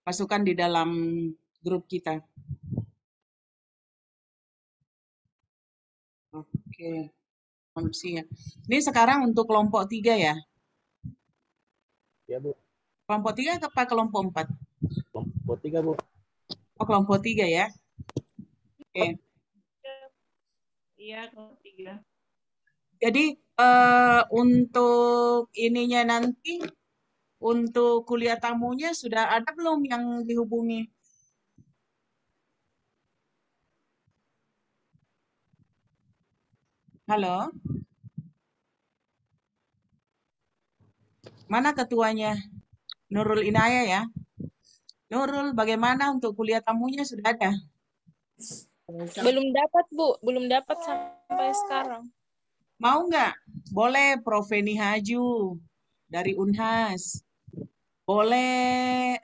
Masukkan di dalam grup kita. Oke, manusia. Ini sekarang untuk kelompok 3 ya? Ya, Bu. Kelompok 3 apa kelompok 4? Kelompok 3, Bu. Oh, kelompok 3 ya? Oke. Iya, kelompok 3. Jadi untuk ininya nanti, untuk kuliah tamunya sudah ada belum yang dihubungi? Halo? Mana ketuanya? Nurul Inaya ya? Nurul, bagaimana untuk kuliah tamunya sudah ada? Belum dapat, Bu. Belum dapat sampai sekarang. Mau nggak? Boleh Prof. Feni Haju dari Unhas. Boleh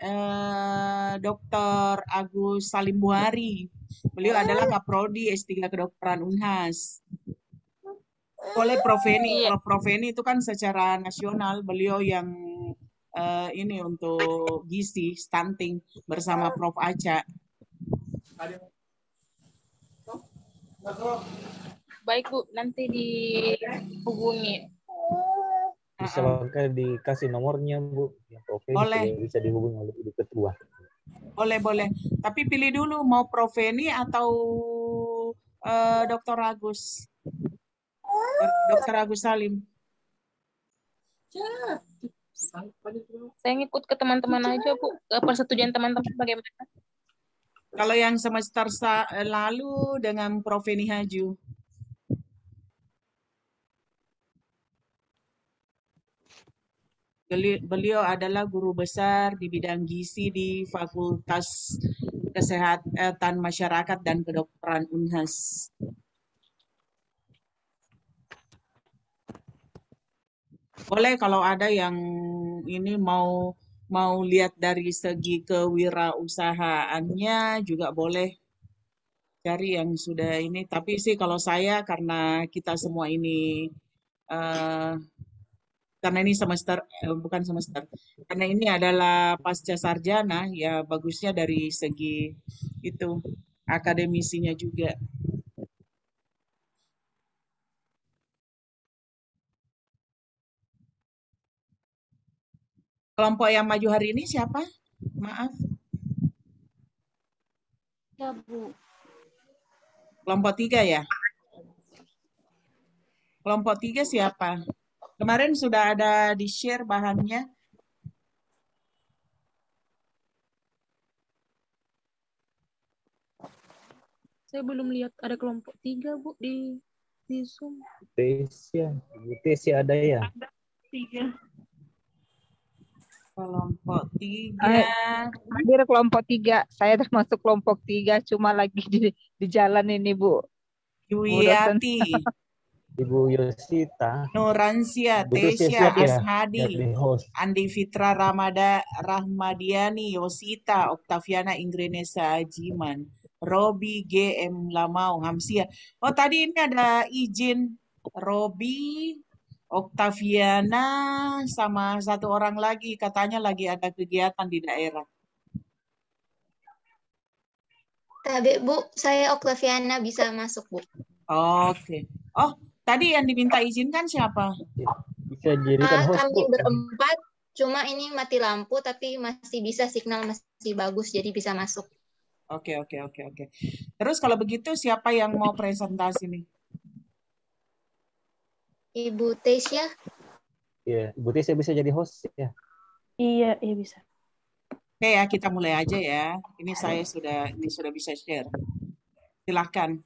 Dr. Agus Salim Buhari. Beliau adalah Kaprodi S3 Kedokteran Unhas. Boleh Prof. Feni. Iya. Kalau Prof. Feni itu kan secara nasional beliau yang ini untuk gizi, stunting bersama Prof. Aca. Baik, Bu. Nanti dihubungi. Bisa pakai dikasih nomornya, Bu. Yang Prof. Boleh. Bisa dihubungi oleh Ibu Ketua. Boleh. Tapi pilih dulu mau Prof. Feni atau Dr. Agus. Dr. Agus Salim. Saya ngikut ke teman-teman aja, Bu. Ke persetujuan teman-teman bagaimana? Kalau yang semester lalu dengan Prof. Feni Haju. Beliau adalah guru besar di bidang gizi di Fakultas Kesehatan Masyarakat dan Kedokteran Unhas. Boleh kalau ada yang ini mau lihat dari segi kewirausahaannya juga boleh cari yang sudah ini. Tapi sih kalau saya karena kita semua ini karena ini bukan semester, karena ini adalah pasca sarjana, ya bagusnya dari segi itu akademisinya juga. Kelompok yang maju hari ini siapa? Maaf. Ya, Bu. Kelompok 3 ya? Kelompok 3 siapa? Kemarin sudah ada di-share bahannya. Saya belum lihat ada kelompok 3, Bu, di Zoom. Tesia. Ibu Tesia ada ya? Ada 3. Kelompok 3. Hadir kelompok 3. Saya termasuk kelompok 3, cuma lagi di jalan ini, Bu. Yuliati, Ibu Yosita. Nuransia, Ibu Tesia Tesya, siap ya? Ashadi, Jadi host. Andi Fitra Rahmadiani, Yosita, Oktaviana Ingrenesa Ajiman, Robi GM Lamau, Hamsia. Oh tadi ini ada izin Robi, Oktaviana, sama satu orang lagi, katanya lagi ada kegiatan di daerah. Tapi Bu, saya Oktaviana bisa masuk, Bu. Oke. Oh, tadi yang diminta izin kan siapa? Bisa jadikan host, Kami Bu. berempat, cuma ini mati lampu, tapi masih bisa, signal masih bagus, jadi bisa masuk. Oke. Terus kalau begitu siapa yang mau presentasi nih? Ibu Tesya. Iya, Ibu Tesia bisa jadi host ya. Iya, bisa. Oke ya, kita mulai aja ya. Ini saya sudah bisa share. Silahkan.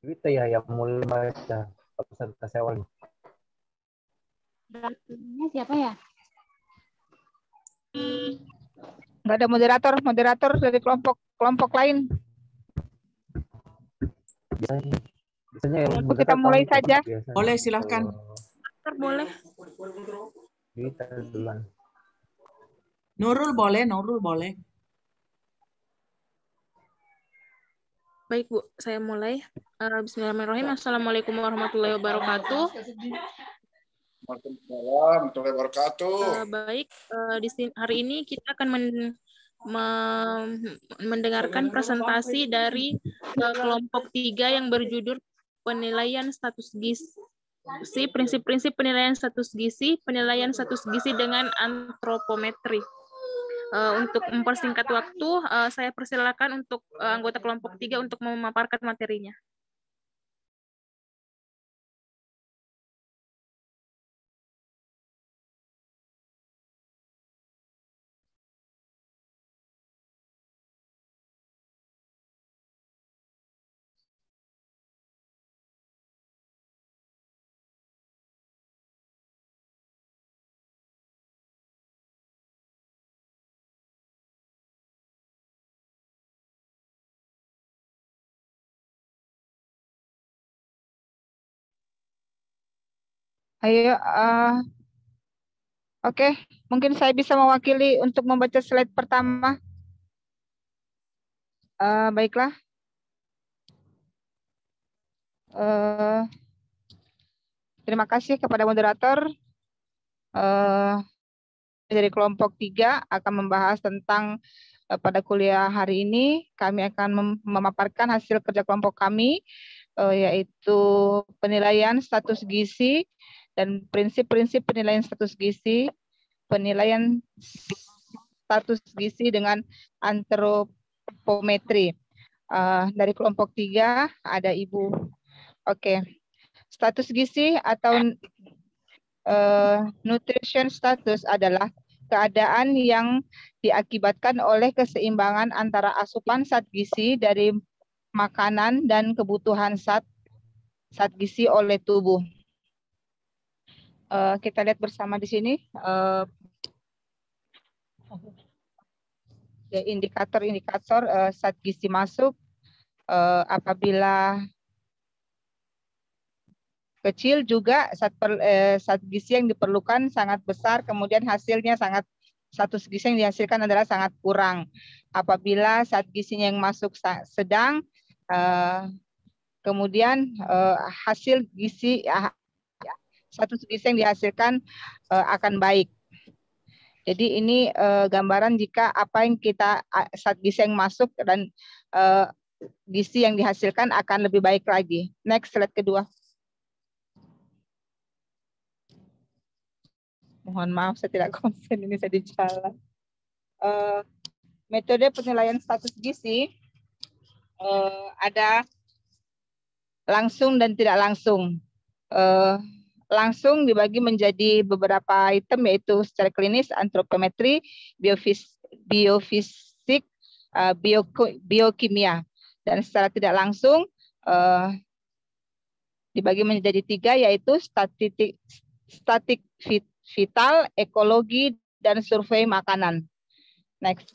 Kita ya yang mulai baca presentasi awal. Ini siapa ya? Nggak ada moderator dari kelompok lain. Biasanya yang Kita mulai saja. Boleh, silahkan. Boleh. Kita duluan. Nurul boleh. Baik, Bu. Saya mulai. Bismillahirrahmanirrahim. Assalamualaikum warahmatullahi wabarakatuh. Waalaikumsalam warahmatullahi wabarakatuh. Baik, hari ini kita akan mendengarkan presentasi dari kelompok 3 yang berjudul penilaian status gizi, prinsip-prinsip penilaian status gizi dengan antropometri. Untuk mempersingkat waktu, saya persilakan untuk anggota kelompok 3 untuk memaparkan materinya. Ayo, oke, mungkin saya bisa mewakili untuk membaca slide pertama. Baiklah. Terima kasih kepada moderator. Dari kelompok 3 akan membahas tentang pada kuliah hari ini kami akan memaparkan hasil kerja kelompok kami, yaitu penilaian status gizi dan prinsip-prinsip penilaian status gizi, penilaian status gizi dengan antropometri. Dari kelompok 3 ada Ibu. Oke. Status gizi atau nutrition status adalah keadaan yang diakibatkan oleh keseimbangan antara asupan zat gizi dari makanan dan kebutuhan zat gizi oleh tubuh. Kita lihat bersama di sini indikator-indikator zat gizi masuk apabila kecil juga zat gizi yang diperlukan sangat besar, kemudian hasilnya status gizi yang dihasilkan adalah sangat kurang. Apabila zat gizinya yang masuk sedang, kemudian hasil gizi status gizi yang dihasilkan akan baik. Jadi ini gambaran jika apa yang zat gizi yang masuk dan gizi yang dihasilkan akan lebih baik lagi. Next, slide kedua. Mohon maaf, saya tidak konsen, ini saya di jalan. Metode penilaian status gizi ada langsung dan tidak langsung. Langsung dibagi menjadi beberapa item, yaitu secara klinis, antropometri, biofisik, biokimia. Dan secara tidak langsung dibagi menjadi 3, yaitu statik vital, ekologi, dan survei makanan. Next.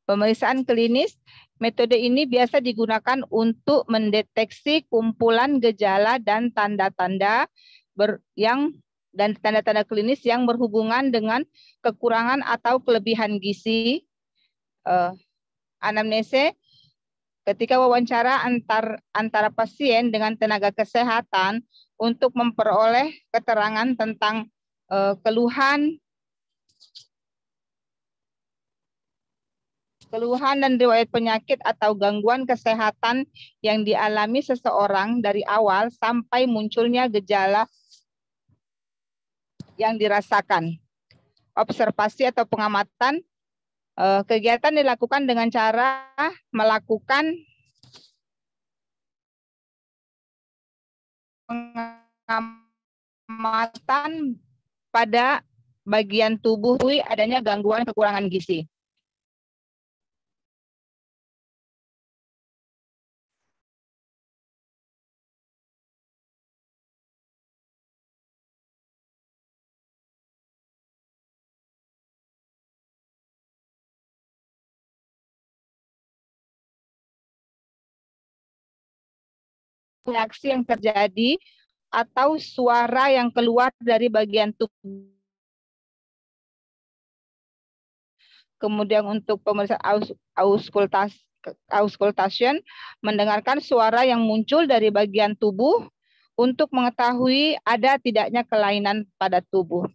Pemeriksaan klinis, metode ini biasa digunakan untuk mendeteksi kumpulan gejala dan tanda-tanda klinis yang berhubungan dengan kekurangan atau kelebihan gizi. Anamnese, ketika wawancara antara pasien dengan tenaga kesehatan untuk memperoleh keterangan tentang keluhan dan riwayat penyakit atau gangguan kesehatan yang dialami seseorang dari awal sampai munculnya gejala yang dirasakan. Observasi atau pengamatan, kegiatan dilakukan dengan cara melakukan pengamatan pada bagian tubuh adanya gangguan kekurangan gizi. Reaksi yang terjadi atau suara yang keluar dari bagian tubuh. Kemudian untuk pemeriksaan auskultation, mendengarkan suara yang muncul dari bagian tubuh untuk mengetahui ada tidaknya kelainan pada tubuh.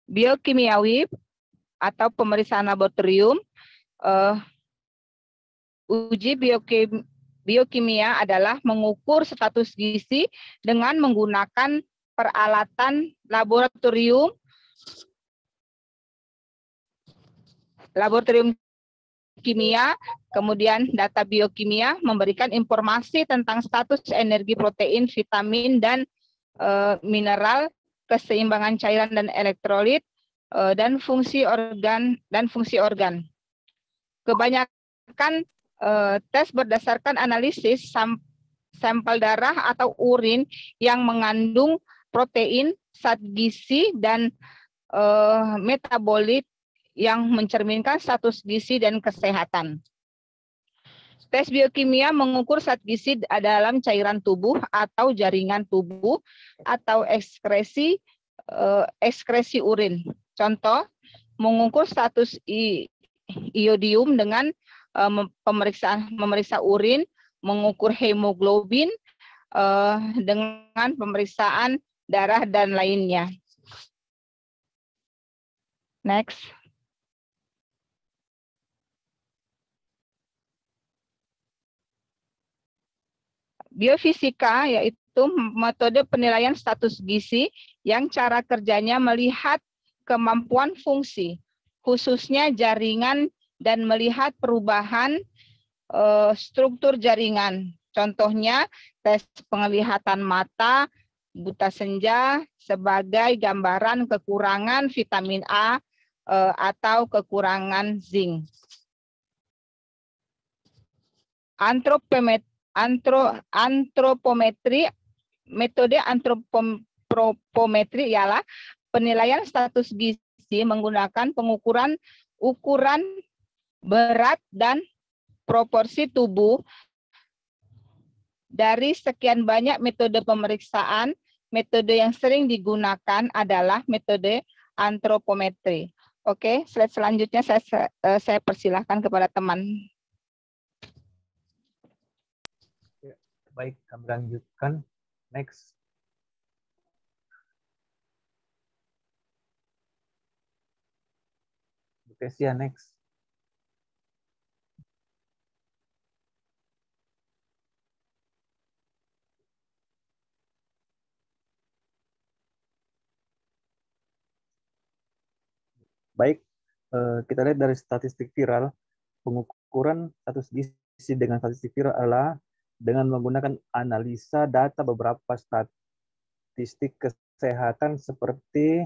Biokimiawi atau pemeriksaan laboratorium, uji biokimia adalah mengukur status gizi dengan menggunakan peralatan laboratorium kimia, kemudian data biokimia memberikan informasi tentang status energi, protein, vitamin, dan mineral, keseimbangan cairan dan elektrolit, dan fungsi organ. Kebanyakan tes berdasarkan analisis sampel darah atau urin yang mengandung protein, zat gizi, dan metabolit yang mencerminkan status gizi dan kesehatan. Tes biokimia mengukur zat gizi dalam cairan tubuh atau jaringan tubuh atau ekskresi urin. Contoh, mengukur status iodium dengan memeriksa urin, mengukur hemoglobin dengan pemeriksaan darah dan lainnya. Next. Biofisika yaitu metode penilaian status gizi yang cara kerjanya melihat kemampuan fungsi, khususnya jaringan, dan melihat perubahan struktur jaringan. Contohnya tes penglihatan mata, buta senja sebagai gambaran kekurangan vitamin A atau kekurangan zinc. Metode antropometri ialah penilaian status gizi menggunakan ukuran berat dan proporsi tubuh. Dari sekian banyak metode pemeriksaan, metode yang sering digunakan adalah metode antropometri. Oke, slide selanjutnya saya persilahkan kepada teman. Baik, kami lanjutkan. Next. Bu Kesia, next. Baik, kita lihat dari statistik viral, pengukuran status gizi dengan statistik viral adalah dengan menggunakan analisa data beberapa statistik kesehatan seperti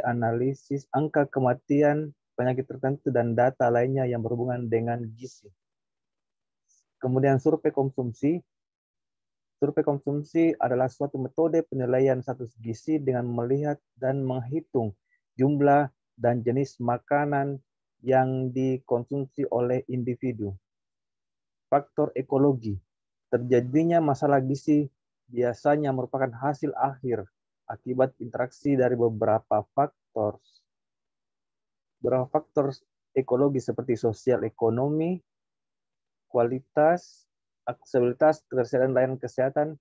analisis angka kematian, penyakit tertentu, dan data lainnya yang berhubungan dengan gizi. Kemudian survei konsumsi. Survei konsumsi adalah suatu metode penilaian status gizi dengan melihat dan menghitung jumlah dan jenis makanan yang dikonsumsi oleh individu. Faktor ekologi. Terjadinya masalah gizi biasanya merupakan hasil akhir akibat interaksi dari beberapa faktor. Beberapa faktor ekologi seperti sosial ekonomi, kualitas, aksesibilitas, ketersediaan layanan kesehatan,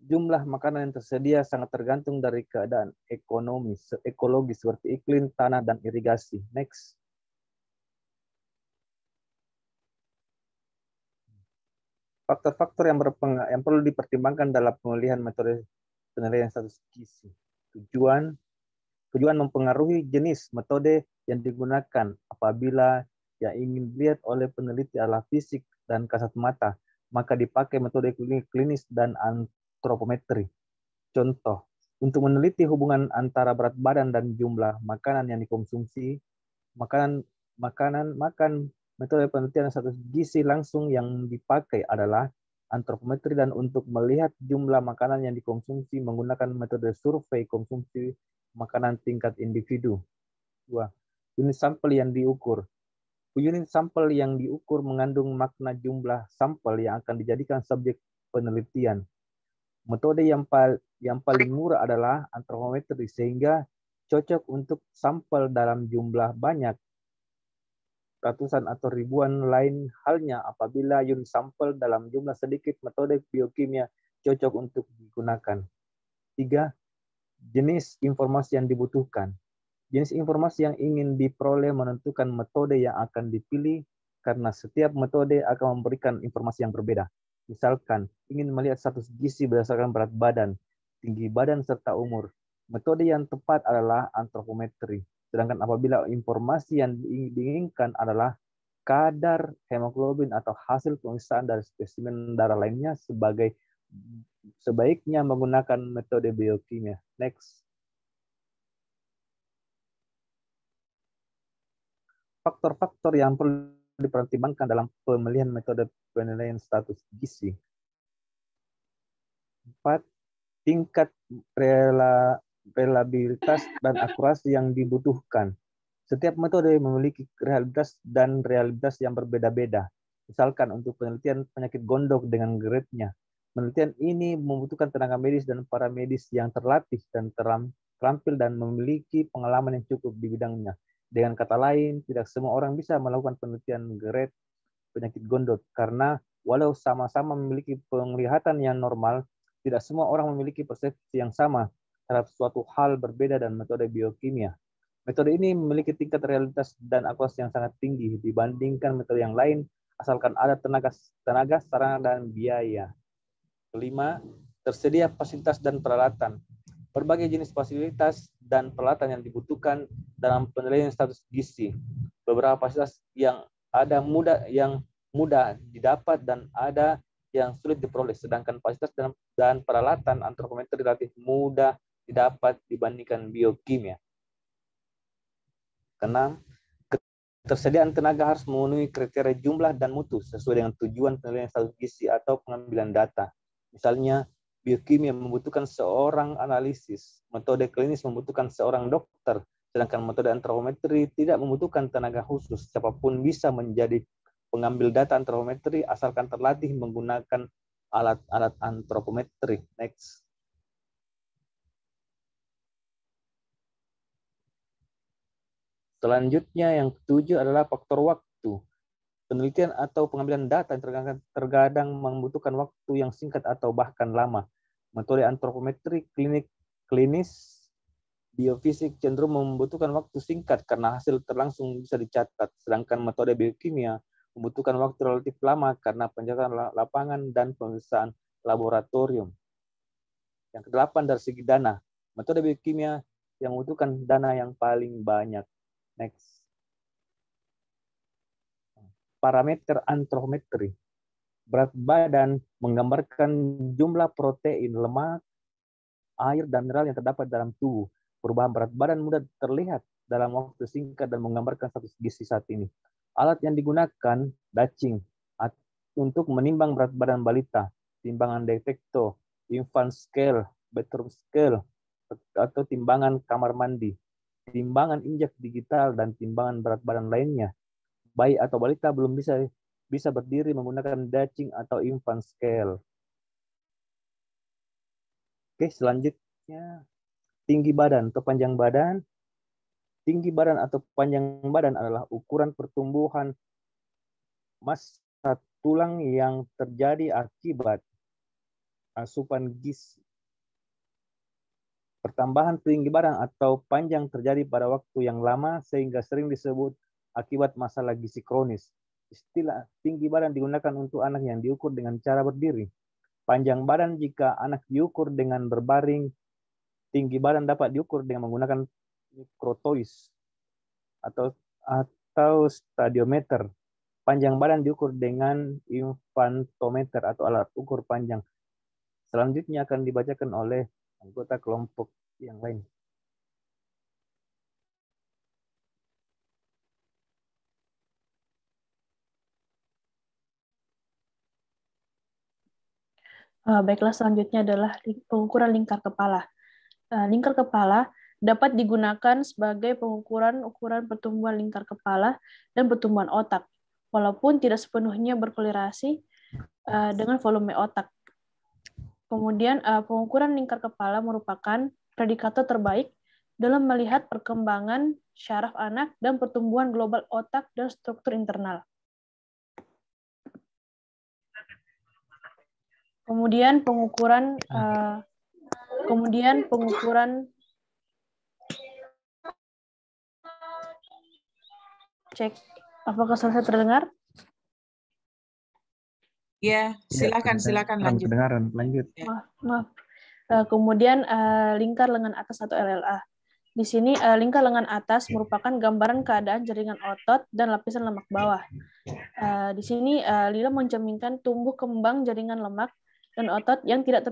jumlah makanan yang tersedia sangat tergantung dari keadaan ekologi seperti iklim, tanah, dan irigasi. Next. Faktor-faktor yang perlu dipertimbangkan dalam pemilihan metode penilaian status gizi. Tujuan mempengaruhi jenis metode yang digunakan. Apabila yang ingin dilihat oleh peneliti adalah fisik dan kasat mata, maka dipakai metode klinis dan antropometri. Contoh, untuk meneliti hubungan antara berat badan dan jumlah makanan yang dikonsumsi, makan metode penelitian status gizi langsung yang dipakai adalah antropometri, dan untuk melihat jumlah makanan yang dikonsumsi menggunakan metode survei konsumsi makanan tingkat individu. 2. Unit sampel yang diukur. Unit sampel yang diukur mengandung makna jumlah sampel yang akan dijadikan subjek penelitian. Metode yang paling murah adalah antropometri, sehingga cocok untuk sampel dalam jumlah banyak, ratusan atau ribuan. Lain halnya apabila unit sampel dalam jumlah sedikit, metode biokimia cocok untuk digunakan. 3. Jenis informasi yang dibutuhkan. Jenis informasi yang ingin diperoleh menentukan metode yang akan dipilih, karena setiap metode akan memberikan informasi yang berbeda. Misalkan, ingin melihat status gizi berdasarkan berat badan, tinggi badan, serta umur. Metode yang tepat adalah antropometri. Sedangkan apabila informasi yang diinginkan adalah kadar hemoglobin atau hasil pemeriksaan dari spesimen darah lainnya, sebaiknya menggunakan metode biokimia. Next. Faktor-faktor yang perlu dipertimbangkan dalam pemilihan metode penilaian status gizi. 4. Tingkat reliabilitas dan akurasi yang dibutuhkan. Setiap metode memiliki reliabilitas yang berbeda-beda. Misalkan untuk penelitian penyakit gondok dengan grade-nya. Penelitian ini membutuhkan tenaga medis dan paramedis yang terlatih dan terampil dan memiliki pengalaman yang cukup di bidangnya. Dengan kata lain, tidak semua orang bisa melakukan penelitian grade penyakit gondok, karena walau sama-sama memiliki penglihatan yang normal, tidak semua orang memiliki persepsi yang sama terhadap suatu hal berbeda dan metode biokimia. Metode ini memiliki tingkat realitas dan akurasi yang sangat tinggi dibandingkan metode yang lain, asalkan ada tenaga, sarana, dan biaya. 5. Tersedia fasilitas dan peralatan. Berbagai jenis fasilitas dan peralatan yang dibutuhkan dalam penilaian status gizi. Beberapa fasilitas yang mudah didapat dan ada yang sulit diperoleh, sedangkan fasilitas dan peralatan antropometri relatif mudah didapat dibandingkan biokimia. 6. Ketersediaan tenaga harus memenuhi kriteria jumlah dan mutu sesuai dengan tujuan penilaian status gizi atau pengambilan data. Misalnya, biokimia membutuhkan seorang analisis, metode klinis membutuhkan seorang dokter, sedangkan metode antropometri tidak membutuhkan tenaga khusus. Siapapun bisa menjadi pengambil data antropometri asalkan terlatih menggunakan alat-alat antropometri. Next. Selanjutnya yang ketujuh adalah faktor waktu. Penelitian atau pengambilan data terkadang membutuhkan waktu yang singkat atau bahkan lama. Metode antropometri klinis biofisik cenderung membutuhkan waktu singkat karena hasil terlangsung bisa dicatat, sedangkan metode biokimia membutuhkan waktu relatif lama karena pencatatan lapangan dan pemeriksaan laboratorium. Yang kedelapan, dari segi dana. Metode biokimia yang membutuhkan dana yang paling banyak. Next. Parameter antropometri. Berat badan menggambarkan jumlah protein, lemak, air, dan mineral yang terdapat dalam tubuh. Perubahan berat badan mudah terlihat dalam waktu singkat dan menggambarkan status gizi saat ini. Alat yang digunakan, dacing, untuk menimbang berat badan balita, timbangan detektor, infant scale, bedroom scale, atau timbangan kamar mandi, timbangan injak digital, dan timbangan berat badan lainnya. Bayi atau balita belum bisa berdiri menggunakan dacing atau infant scale. Oke, selanjutnya tinggi badan atau panjang badan. Tinggi badan atau panjang badan adalah ukuran pertumbuhan massa tulang yang terjadi akibat asupan gizi. Pertambahan tinggi badan atau panjang terjadi pada waktu yang lama sehingga sering disebut akibat masalah gizi kronis. Istilah tinggi badan digunakan untuk anak yang diukur dengan cara berdiri. Panjang badan jika anak diukur dengan berbaring. Tinggi badan dapat diukur dengan menggunakan mikrotois atau stadiometer. Panjang badan diukur dengan infantometer atau alat ukur panjang. Selanjutnya akan dibacakan oleh anggota kelompok yang lain. Baiklah, selanjutnya adalah pengukuran lingkar kepala. Lingkar kepala dapat digunakan sebagai pengukuran ukuran pertumbuhan lingkar kepala dan pertumbuhan otak, walaupun tidak sepenuhnya berkorelasi dengan volume otak. Kemudian, pengukuran lingkar kepala merupakan predikator terbaik dalam melihat perkembangan syaraf anak dan pertumbuhan global otak dan struktur internal. Kemudian pengukuran cek apakah selesai terdengar? Ya, silakan lanjut. Kedengaran, lanjut. Maaf. Kemudian lingkar lengan atas atau LLA. Di sini lingkar lengan atas merupakan gambaran keadaan jaringan otot dan lapisan lemak bawah. Di sini Lila mencerminkan tumbuh kembang jaringan lemak dan otot yang tidak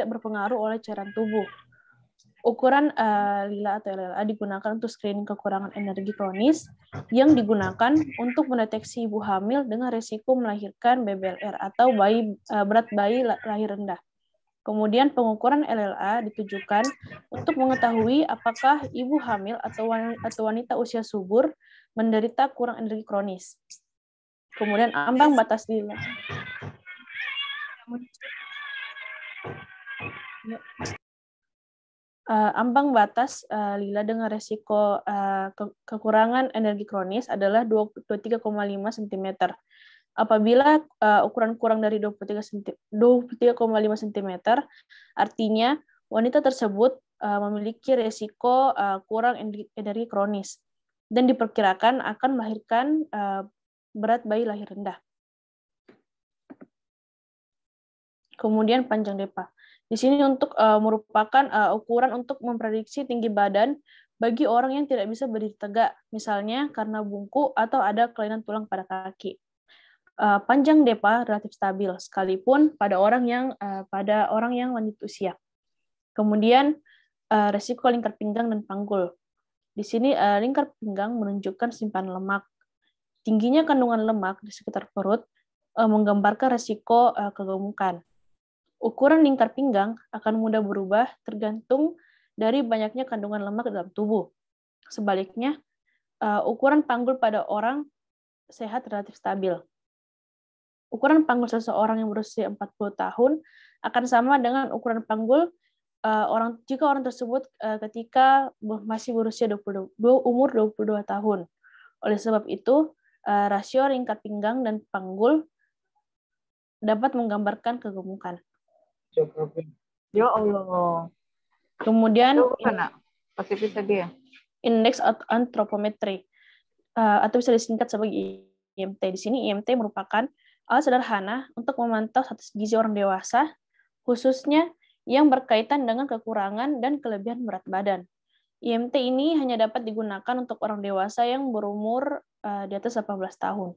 berpengaruh oleh cairan tubuh. Ukuran Lila atau LLA digunakan untuk screening kekurangan energi kronis yang digunakan untuk mendeteksi ibu hamil dengan risiko melahirkan BBLR atau berat bayi lahir rendah. Kemudian pengukuran LLA ditujukan untuk mengetahui apakah ibu hamil atau wanita usia subur menderita kurang energi kronis. Kemudian ambang batas Lila. Ambang batas Lila dengan resiko kekurangan energi kronis adalah 23,5 cm. Apabila ukuran kurang dari 23,5 cm, artinya wanita tersebut memiliki resiko kurang energi kronis dan diperkirakan akan melahirkan berat bayi lahir rendah. Kemudian panjang depa. Di sini merupakan ukuran untuk memprediksi tinggi badan bagi orang yang tidak bisa berdiri tegak, misalnya karena bungkuk atau ada kelainan tulang pada kaki. Panjang depa relatif stabil, sekalipun pada orang yang lanjut usia. Kemudian resiko lingkar pinggang dan panggul. Di sini lingkar pinggang menunjukkan simpanan lemak. Tingginya kandungan lemak di sekitar perut menggambarkan resiko kegemukan. Ukuran lingkar pinggang akan mudah berubah tergantung dari banyaknya kandungan lemak dalam tubuh. Sebaliknya, ukuran panggul pada orang sehat relatif stabil. Ukuran panggul seseorang yang berusia 40 tahun akan sama dengan ukuran panggul jika orang tersebut ketika masih berusia umur 22 tahun. Oleh sebab itu, rasio lingkar pinggang dan panggul dapat menggambarkan kegemukan. Ya Allah. Kemudian Pasti bisa dia. indeks antropometri atau bisa disingkat sebagai IMT. Di sini IMT merupakan alat sederhana untuk memantau status gizi orang dewasa, khususnya yang berkaitan dengan kekurangan dan kelebihan berat badan. IMT ini hanya dapat digunakan untuk orang dewasa yang berumur di atas 18 tahun.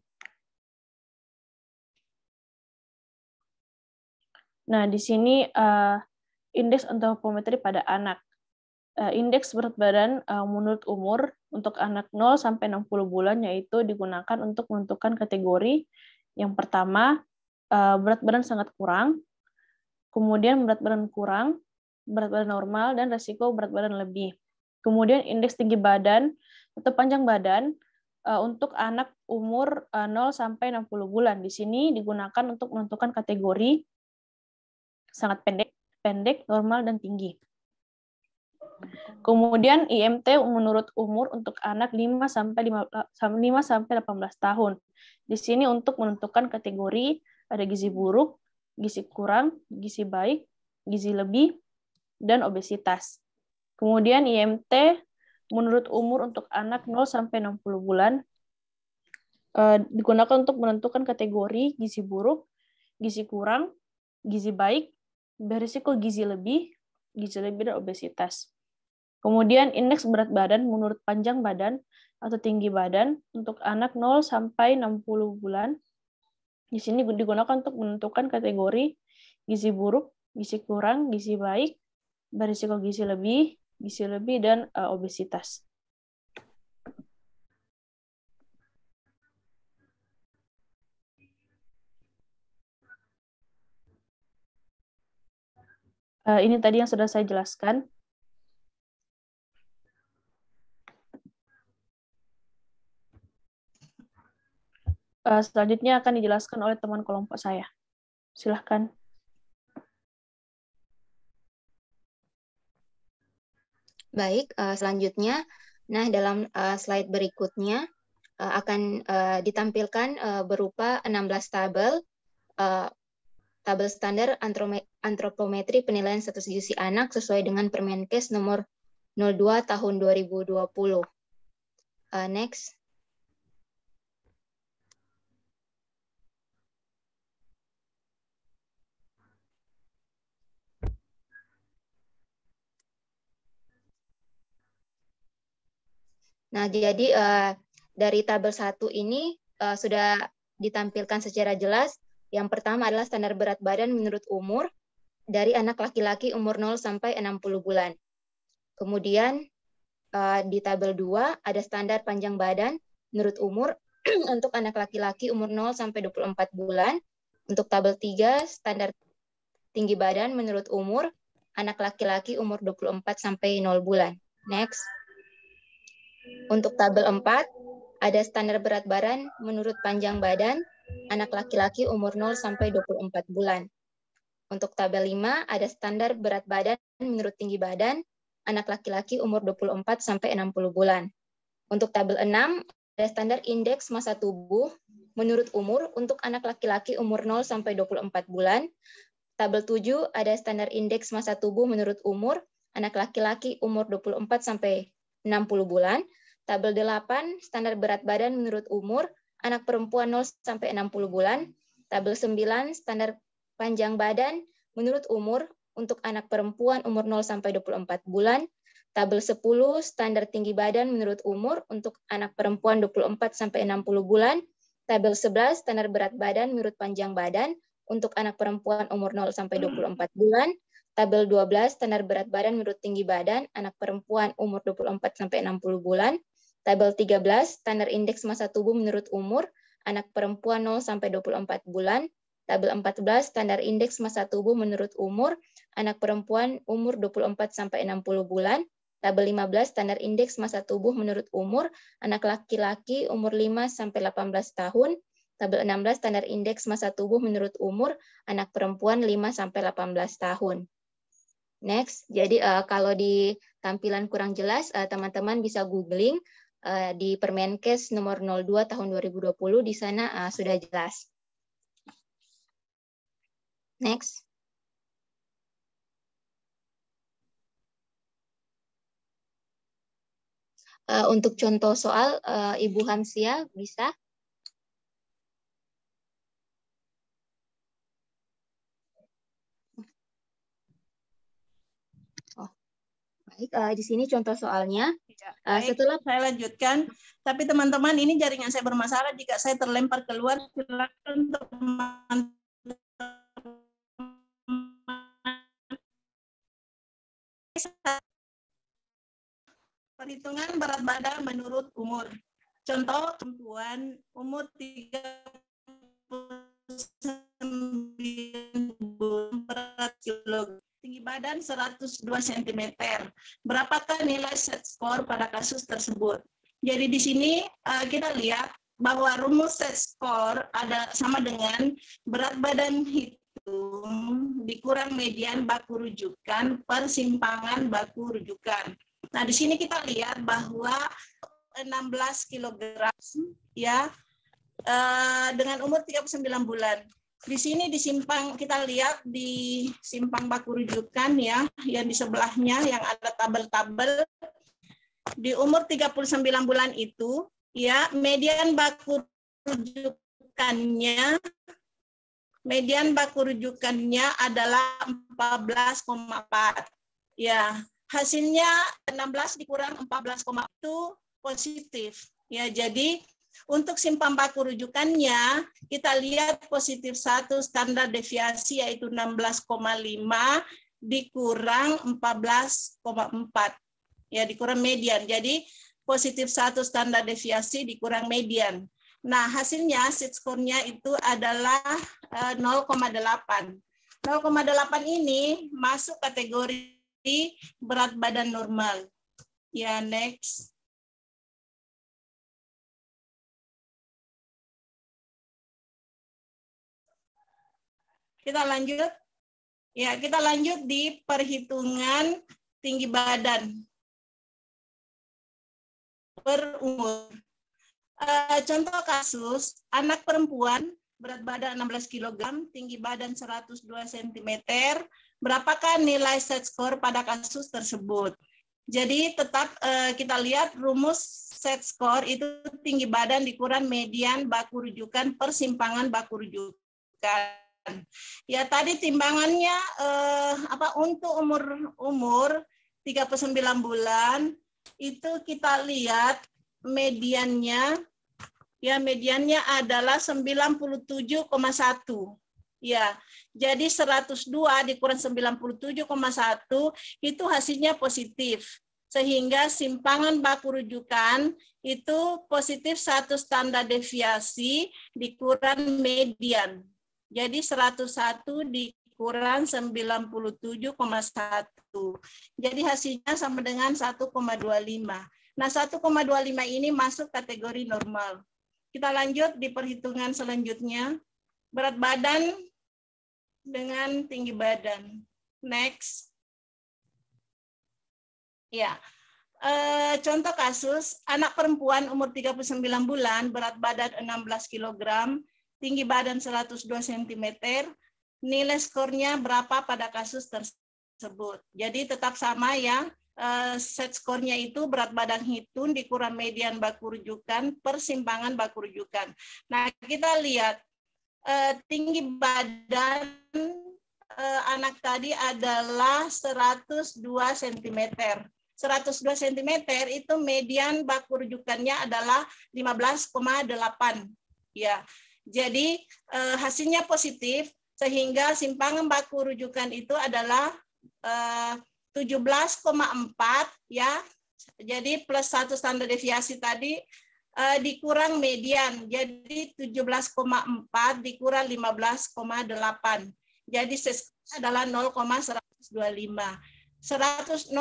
Nah, di sini indeks antropometri pada anak. Indeks berat badan menurut umur untuk anak 0 sampai 60 bulan yaitu digunakan untuk menentukan kategori. Yang pertama, berat badan sangat kurang, kemudian berat badan kurang, berat badan normal, dan resiko berat badan lebih. Kemudian indeks tinggi badan atau panjang badan untuk anak umur 0 sampai 60 bulan. Di sini digunakan untuk menentukan kategori sangat pendek, normal, dan tinggi. Kemudian IMT menurut umur untuk anak 5 sampai 18 tahun. Di sini untuk menentukan kategori ada gizi buruk, gizi kurang, gizi baik, gizi lebih, dan obesitas. Kemudian IMT menurut umur untuk anak 0 sampai 60 bulan digunakan untuk menentukan kategori gizi buruk, gizi kurang, gizi baik, berisiko gizi lebih dan obesitas. Kemudian indeks berat badan menurut panjang badan atau tinggi badan untuk anak 0 sampai 60 bulan. Di sini digunakan untuk menentukan kategori gizi buruk, gizi kurang, gizi baik, berisiko gizi lebih dan obesitas. Ini tadi yang sudah saya jelaskan. Selanjutnya akan dijelaskan oleh teman kelompok saya. Silahkan. Baik, selanjutnya, nah dalam slide berikutnya akan ditampilkan berupa 16 tabel, tabel standar antropometri penilaian status gizi anak sesuai dengan Permenkes nomor 02 tahun 2020. Next. Nah, jadi dari tabel 1 ini sudah ditampilkan secara jelas. Yang pertama adalah standar berat badan menurut umur dari anak laki-laki umur 0 sampai 60 bulan. Kemudian di tabel 2 ada standar panjang badan menurut umur untuk anak laki-laki umur 0 sampai 24 bulan. Untuk tabel 3 standar tinggi badan menurut umur anak laki-laki umur 24 sampai 0 bulan. Next. Untuk tabel 4 ada standar berat badan menurut panjang badan anak laki-laki umur 0 sampai 24 bulan. Untuk tabel 5 ada standar berat badan menurut tinggi badan anak laki-laki umur 24 sampai 60 bulan. Untuk tabel 6 ada standar indeks massa tubuh menurut umur untuk anak laki-laki umur 0 sampai 24 bulan. Tabel 7 ada standar indeks massa tubuh menurut umur anak laki-laki umur 24 sampai 60 bulan. Tabel 8 standar berat badan menurut umur anak perempuan 0 sampai 60 bulan. Tabel 9 standar panjang badan menurut umur untuk anak perempuan umur 0 sampai 24 bulan. Tabel 10 standar tinggi badan menurut umur untuk anak perempuan 24 sampai 60 bulan. Tabel 11 standar berat badan menurut panjang badan untuk anak perempuan umur 0 sampai 24 bulan. Tabel 12 standar berat badan menurut tinggi badan anak perempuan umur 24 sampai 60 bulan. Tabel 13 standar indeks massa tubuh menurut umur anak perempuan 0 sampai 24 bulan. Tabel 14 standar indeks massa tubuh menurut umur anak perempuan umur 24 sampai 60 bulan. Tabel 15 standar indeks massa tubuh menurut umur anak laki-laki umur 5 sampai 18 tahun. Tabel 16 standar indeks massa tubuh menurut umur anak perempuan 5 sampai 18 tahun. Next, jadi kalau di tampilan kurang jelas, teman-teman bisa googling di Permenkes nomor 02 tahun 2020, di sana sudah jelas. Next. Untuk contoh soal, Ibu Hamsia bisa? Baik, di sini contoh soalnya. Setelah saya lanjutkan, tapi teman-teman ini jaringan saya bermasalah. Jika saya terlempar keluar, silakan teman-teman. Perhitungan berat badan menurut umur. Contoh perempuan umur 39 berat kilogram. Tinggi badan 102 cm. Berapakah nilai set skor pada kasus tersebut? Jadi di sini kita lihat bahwa rumus set skor ada sama dengan berat badan hitung dikurang median baku rujukan per simpangan baku rujukan. Nah, di sini kita lihat bahwa 16 kg ya dengan umur 39 bulan. Di sini kita lihat di simpang baku rujukan ya, yang di sebelahnya yang ada tabel-tabel di umur 39 bulan itu ya, median baku baku rujukannya adalah 14,4. Ya, hasilnya 16 dikurang 14,4 itu positif. Ya, jadi untuk simpang baku rujukannya kita lihat positif 1 standar deviasi yaitu 16,5 dikurang 14,4. Ya, dikurang median. Jadi positif 1 standar deviasi dikurang median. Nah, hasilnya seed score-nya itu adalah 0,8. 0,8 ini masuk kategori berat badan normal. Ya, next. Kita lanjut. Ya, kita lanjut di perhitungan tinggi badan per umur. Contoh kasus, anak perempuan berat badan 16 kg, tinggi badan 102 cm. Berapakah nilai set score pada kasus tersebut? Jadi tetap kita lihat rumus set score itu tinggi badan dikurang median baku rujukan persimpangan baku rujukan. Ya tadi timbangannya untuk umur 39 bulan itu kita lihat mediannya adalah 97,1. Ya, jadi 102 dikurang 97,1 itu hasilnya positif. Sehingga simpangan baku rujukan itu positif 1 standar deviasi dikurang median. Jadi 101 dikurang 97,1. Jadi hasilnya sama dengan 1,25. Nah, 1,25 ini masuk kategori normal. Kita lanjut di perhitungan selanjutnya. Berat badan dengan tinggi badan. Next. Ya. Contoh kasus, anak perempuan umur 39 bulan, berat badan 16 kg, tinggi badan 102 cm, nilai skornya berapa pada kasus tersebut. Jadi tetap sama ya, set skornya itu berat badan hitun dikurang median baku rujukan persimpangan baku rujukan. Nah, kita lihat tinggi badan anak tadi adalah 102 cm. 102 cm itu median baku rujukannya adalah 15,8. Ya. Jadi hasilnya positif sehingga simpangan baku rujukan itu adalah 17,4 ya. Jadi plus 1 standar deviasi tadi dikurang median. Jadi 17,4 dikurang 15,8. Jadi adalah 0,125. 0,125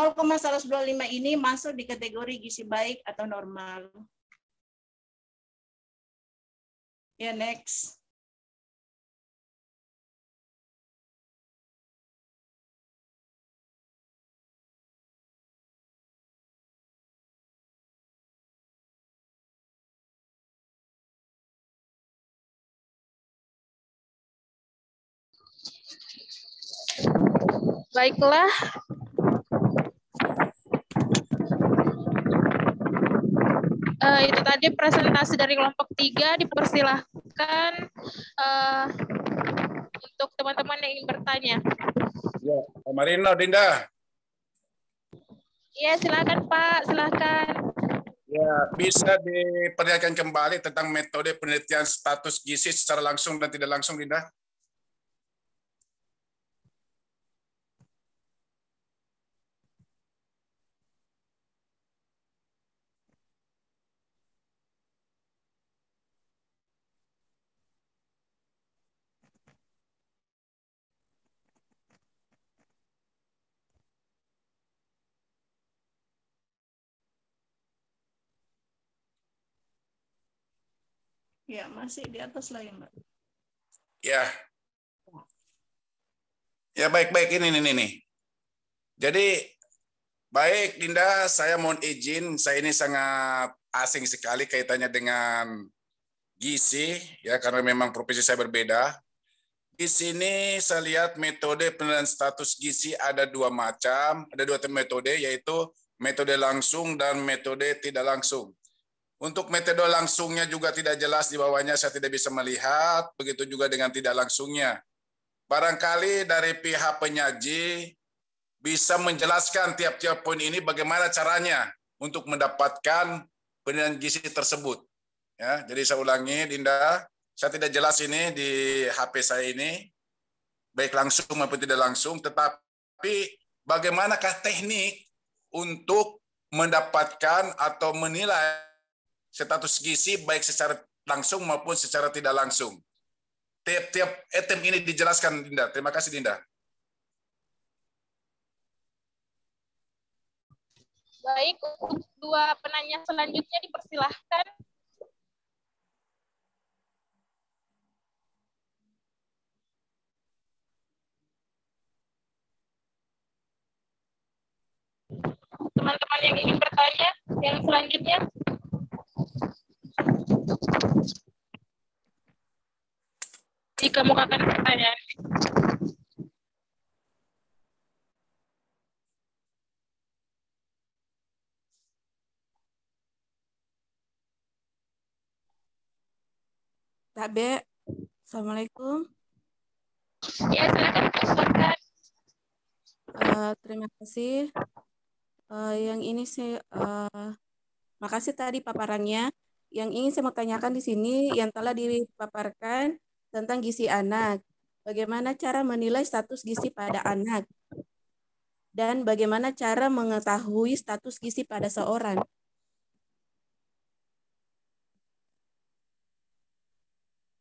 ini masuk di kategori gizi baik atau normal. Ya, next. Baiklah. Itu tadi presentasi dari kelompok 3. Dipersilahkan untuk teman-teman yang ingin bertanya. Ya, Pak Marino, Dinda. Iya, silakan Pak, silakan. Ya, bisa diperlihatkan kembali tentang metode penelitian status gizi secara langsung dan tidak langsung, Dinda? Ya, masih di atas lah ya, Mbak. Ya. Ya, baik-baik ini. Jadi, baik Dinda, saya mohon izin, saya ini sangat asing sekali kaitannya dengan gizi, ya karena memang profesi saya berbeda. Di sini saya lihat metode penilaian status gizi ada 2 macam, ada 2 metode, yaitu metode langsung dan metode tidak langsung. Untuk metode langsungnya juga tidak jelas di bawahnya, saya tidak bisa melihat. Begitu juga dengan tidak langsungnya. Barangkali dari pihak penyaji bisa menjelaskan tiap-tiap poin ini bagaimana caranya untuk mendapatkan penilaian gizi tersebut. Ya, jadi saya ulangi, Dinda, saya tidak jelas ini di HP saya ini, baik langsung maupun tidak langsung, tetapi bagaimanakah teknik untuk mendapatkan atau menilai status gizi baik secara langsung maupun secara tidak langsung. Tiap-tiap item ini dijelaskan, Dinda. Terima kasih, Dinda. Baik, untuk dua penanya selanjutnya dipersilahkan. Teman-teman yang ingin bertanya, yang selanjutnya. Dikemukakan pertanyaan. Tabe, Assalamualaikum. Ya, silakan. Terima kasih. Yang ini sih, makasih tadi paparannya. Yang ingin saya mau tanyakan di sini yang telah dipaparkan tentang gizi anak. Bagaimana cara menilai status gizi pada anak? Dan bagaimana cara mengetahui status gizi pada seorang?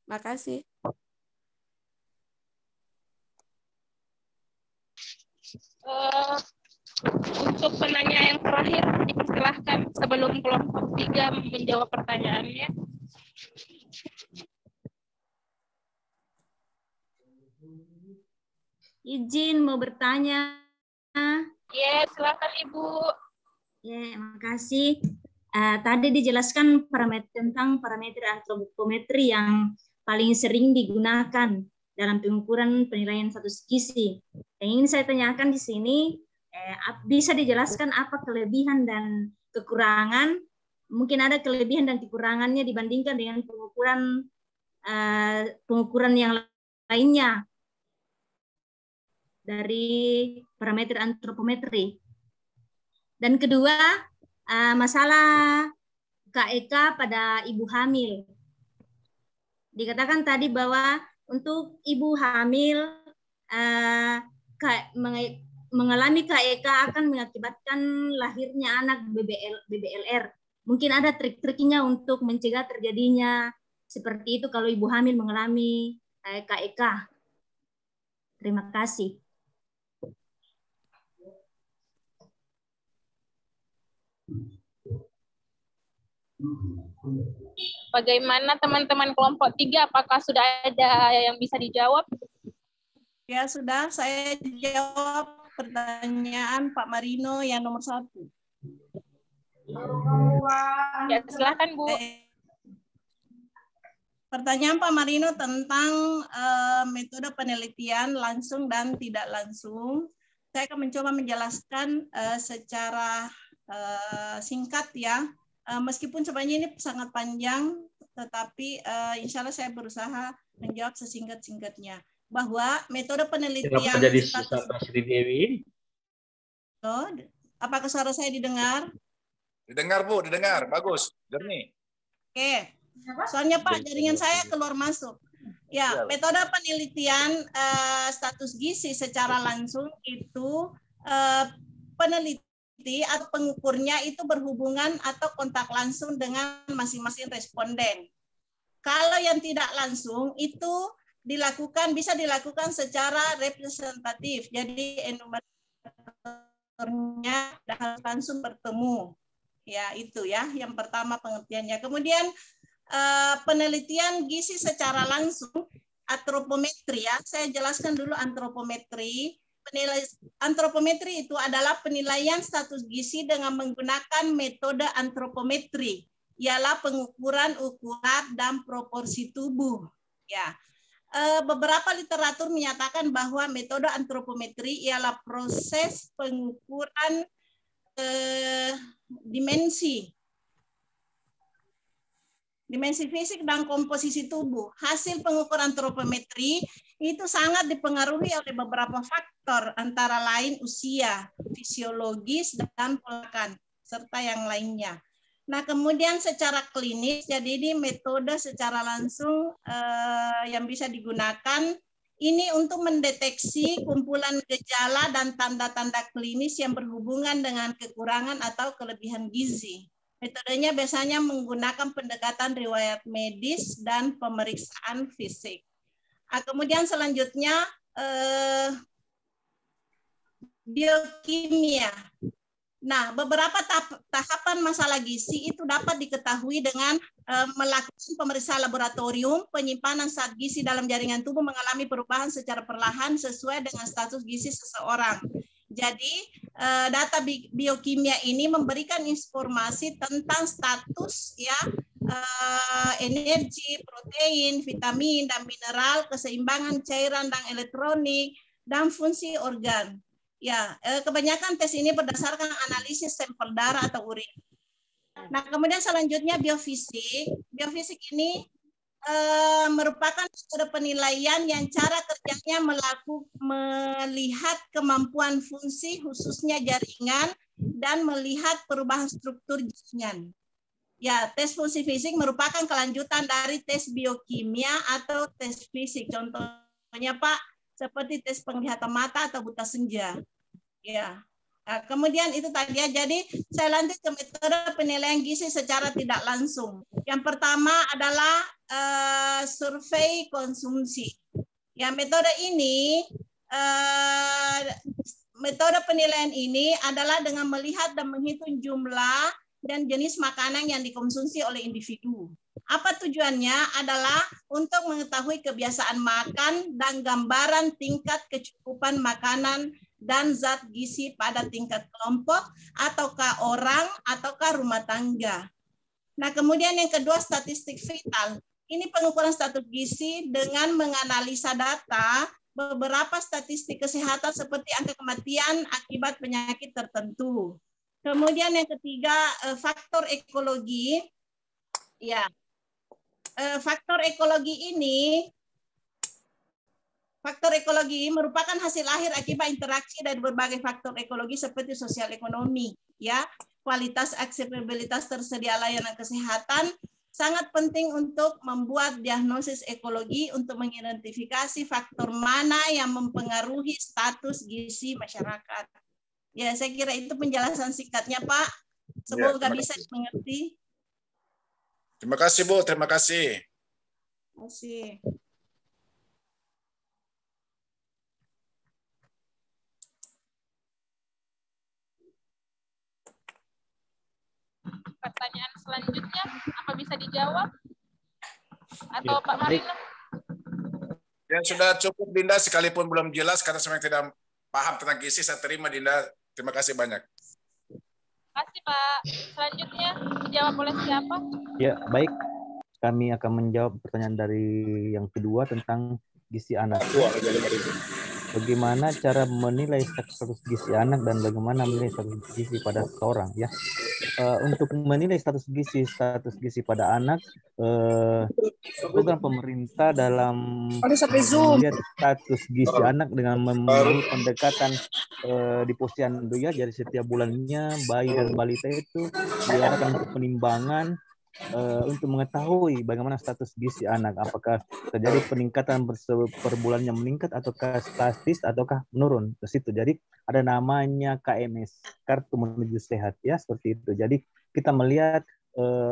Makasih. Untuk penanya yang terakhir, dipersilahkan sebelum kelompok 3 menjawab pertanyaannya. Izin mau bertanya. Ya, silakan Ibu. Ya, makasih. Tadi dijelaskan tentang parameter antropometri yang paling sering digunakan dalam pengukuran penilaian status gizi. Yang ingin saya tanyakan di sini, bisa dijelaskan apa kelebihan dan kekurangan? Mungkin ada kelebihan dan kekurangannya dibandingkan dengan pengukuran yang lainnya dari parameter antropometri. Dan kedua, masalah KEK pada ibu hamil. Dikatakan tadi bahwa untuk ibu hamil mengalami KEK akan mengakibatkan lahirnya anak BBLR. Mungkin ada trik-triknya untuk mencegah terjadinya seperti itu kalau ibu hamil mengalami KEK. Terima kasih. Bagaimana teman-teman kelompok 3? Apakah sudah ada yang bisa dijawab? Ya, sudah. Saya jawab pertanyaan Pak Marino yang nomor 1. Ya, silakan, Bu. Pertanyaan Pak Marino tentang metode penelitian langsung dan tidak langsung. Saya akan mencoba menjelaskan secara singkat ya. Meskipun sebenarnya ini sangat panjang, tetapi insya Allah saya berusaha menjawab sesingkat-singkatnya. Bahwa metode penelitian... Kenapa jadi Sri Dewi? Oh, apakah suara saya didengar? Didengar, Bu, didengar. Bagus, jernih. Oke, soalnya Pak, jaringan saya keluar masuk. Ya, metode penelitian status gizi secara langsung itu peneliti atau pengukurnya itu berhubungan atau kontak langsung dengan masing-masing responden. Kalau yang tidak langsung itu bisa dilakukan secara representatif. Jadi enumeratornya harus langsung bertemu. Ya, itu ya yang pertama pengertiannya. Kemudian penelitian gizi secara langsung, antropometri ya. Saya jelaskan dulu antropometri. Antropometri itu adalah penilaian status gizi dengan menggunakan metode antropometri, ialah pengukuran ukuran dan proporsi tubuh. Ya, beberapa literatur menyatakan bahwa metode antropometri ialah proses pengukuran dimensi Dimensi fisik dan komposisi tubuh. Hasil pengukuran antropometri itu sangat dipengaruhi oleh beberapa faktor, antara lain usia, fisiologis, dan pola makan, serta yang lainnya. Nah, kemudian secara klinis, jadi ini metode secara langsung yang bisa digunakan ini untuk mendeteksi kumpulan gejala dan tanda-tanda klinis yang berhubungan dengan kekurangan atau kelebihan gizi. Metodenya biasanya menggunakan pendekatan riwayat medis dan pemeriksaan fisik. Kemudian selanjutnya biokimia. Nah, beberapa tahapan masalah gizi itu dapat diketahui dengan melakukan pemeriksaan laboratorium. Penyimpanan zat gizi dalam jaringan tubuh mengalami perubahan secara perlahan sesuai dengan status gizi seseorang. Jadi, data biokimia ini memberikan informasi tentang status ya energi, protein, vitamin, dan mineral, keseimbangan cairan dan elektronik, dan fungsi organ. Ya, kebanyakan tes ini berdasarkan analisis sampel darah atau urin. Nah, kemudian selanjutnya biofisik. Biofisik ini merupakan metode penilaian yang cara kerjanya melihat kemampuan fungsi khususnya jaringan dan melihat perubahan struktur jaringan. Ya, tes fungsi fisik merupakan kelanjutan dari tes biokimia atau tes fisik. Contohnya Pak, seperti tes penglihatan mata atau buta senja. Ya. Nah, kemudian itu tadi ya. Jadi saya lanjut ke metode penilaian gizi secara tidak langsung. Yang pertama adalah survei konsumsi. Ya, metode penilaian ini adalah dengan melihat dan menghitung jumlah dan jenis makanan yang dikonsumsi oleh individu. Apa tujuannya? Adalah untuk mengetahui kebiasaan makan dan gambaran tingkat kecukupan makanan dan zat gizi pada tingkat kelompok, ataukah orang, ataukah rumah tangga. Nah, kemudian yang kedua, statistik vital. Ini pengukuran status gizi dengan menganalisa data beberapa statistik kesehatan seperti angka kematian akibat penyakit tertentu. Kemudian yang ketiga, faktor ekologi. Ya, faktor ekologi merupakan hasil akhir akibat interaksi dari berbagai faktor ekologi seperti sosial ekonomi, ya, kualitas aksesibilitas tersedia layanan kesehatan. Sangat penting untuk membuat diagnosis ekologi untuk mengidentifikasi faktor mana yang mempengaruhi status gizi masyarakat. Ya, saya kira itu penjelasan singkatnya, Pak. Semoga bisa dimengerti. Terima kasih, Bu. Terima kasih. Terima kasih. Pertanyaan selanjutnya, apa bisa dijawab? Atau ya, Pak Marino? Ya, sudah cukup, Dinda. Sekalipun belum jelas, karena saya tidak paham tentang gizi, saya terima, Dinda. Terima kasih banyak. Terima kasih, Pak. Selanjutnya, dijawab oleh siapa? Ya, baik. Kami akan menjawab pertanyaan dari yang kedua tentang gizi anak. Bagaimana cara menilai status gizi anak dan bagaimana menilai status gizi pada seseorang, ya. Untuk menilai status gizi pada anak, program pemerintah dalam melihat status gizi anak dengan melalui pendekatan di posyandu, ya. Jadi setiap bulannya bayi dan balita itu diarahkan untuk penimbangan untuk mengetahui bagaimana status gizi anak, apakah terjadi peningkatan per bulannya meningkat ataukah statis ataukah menurun ke situ. Jadi ada namanya KMS, kartu menuju sehat, ya, seperti itu. Jadi kita melihat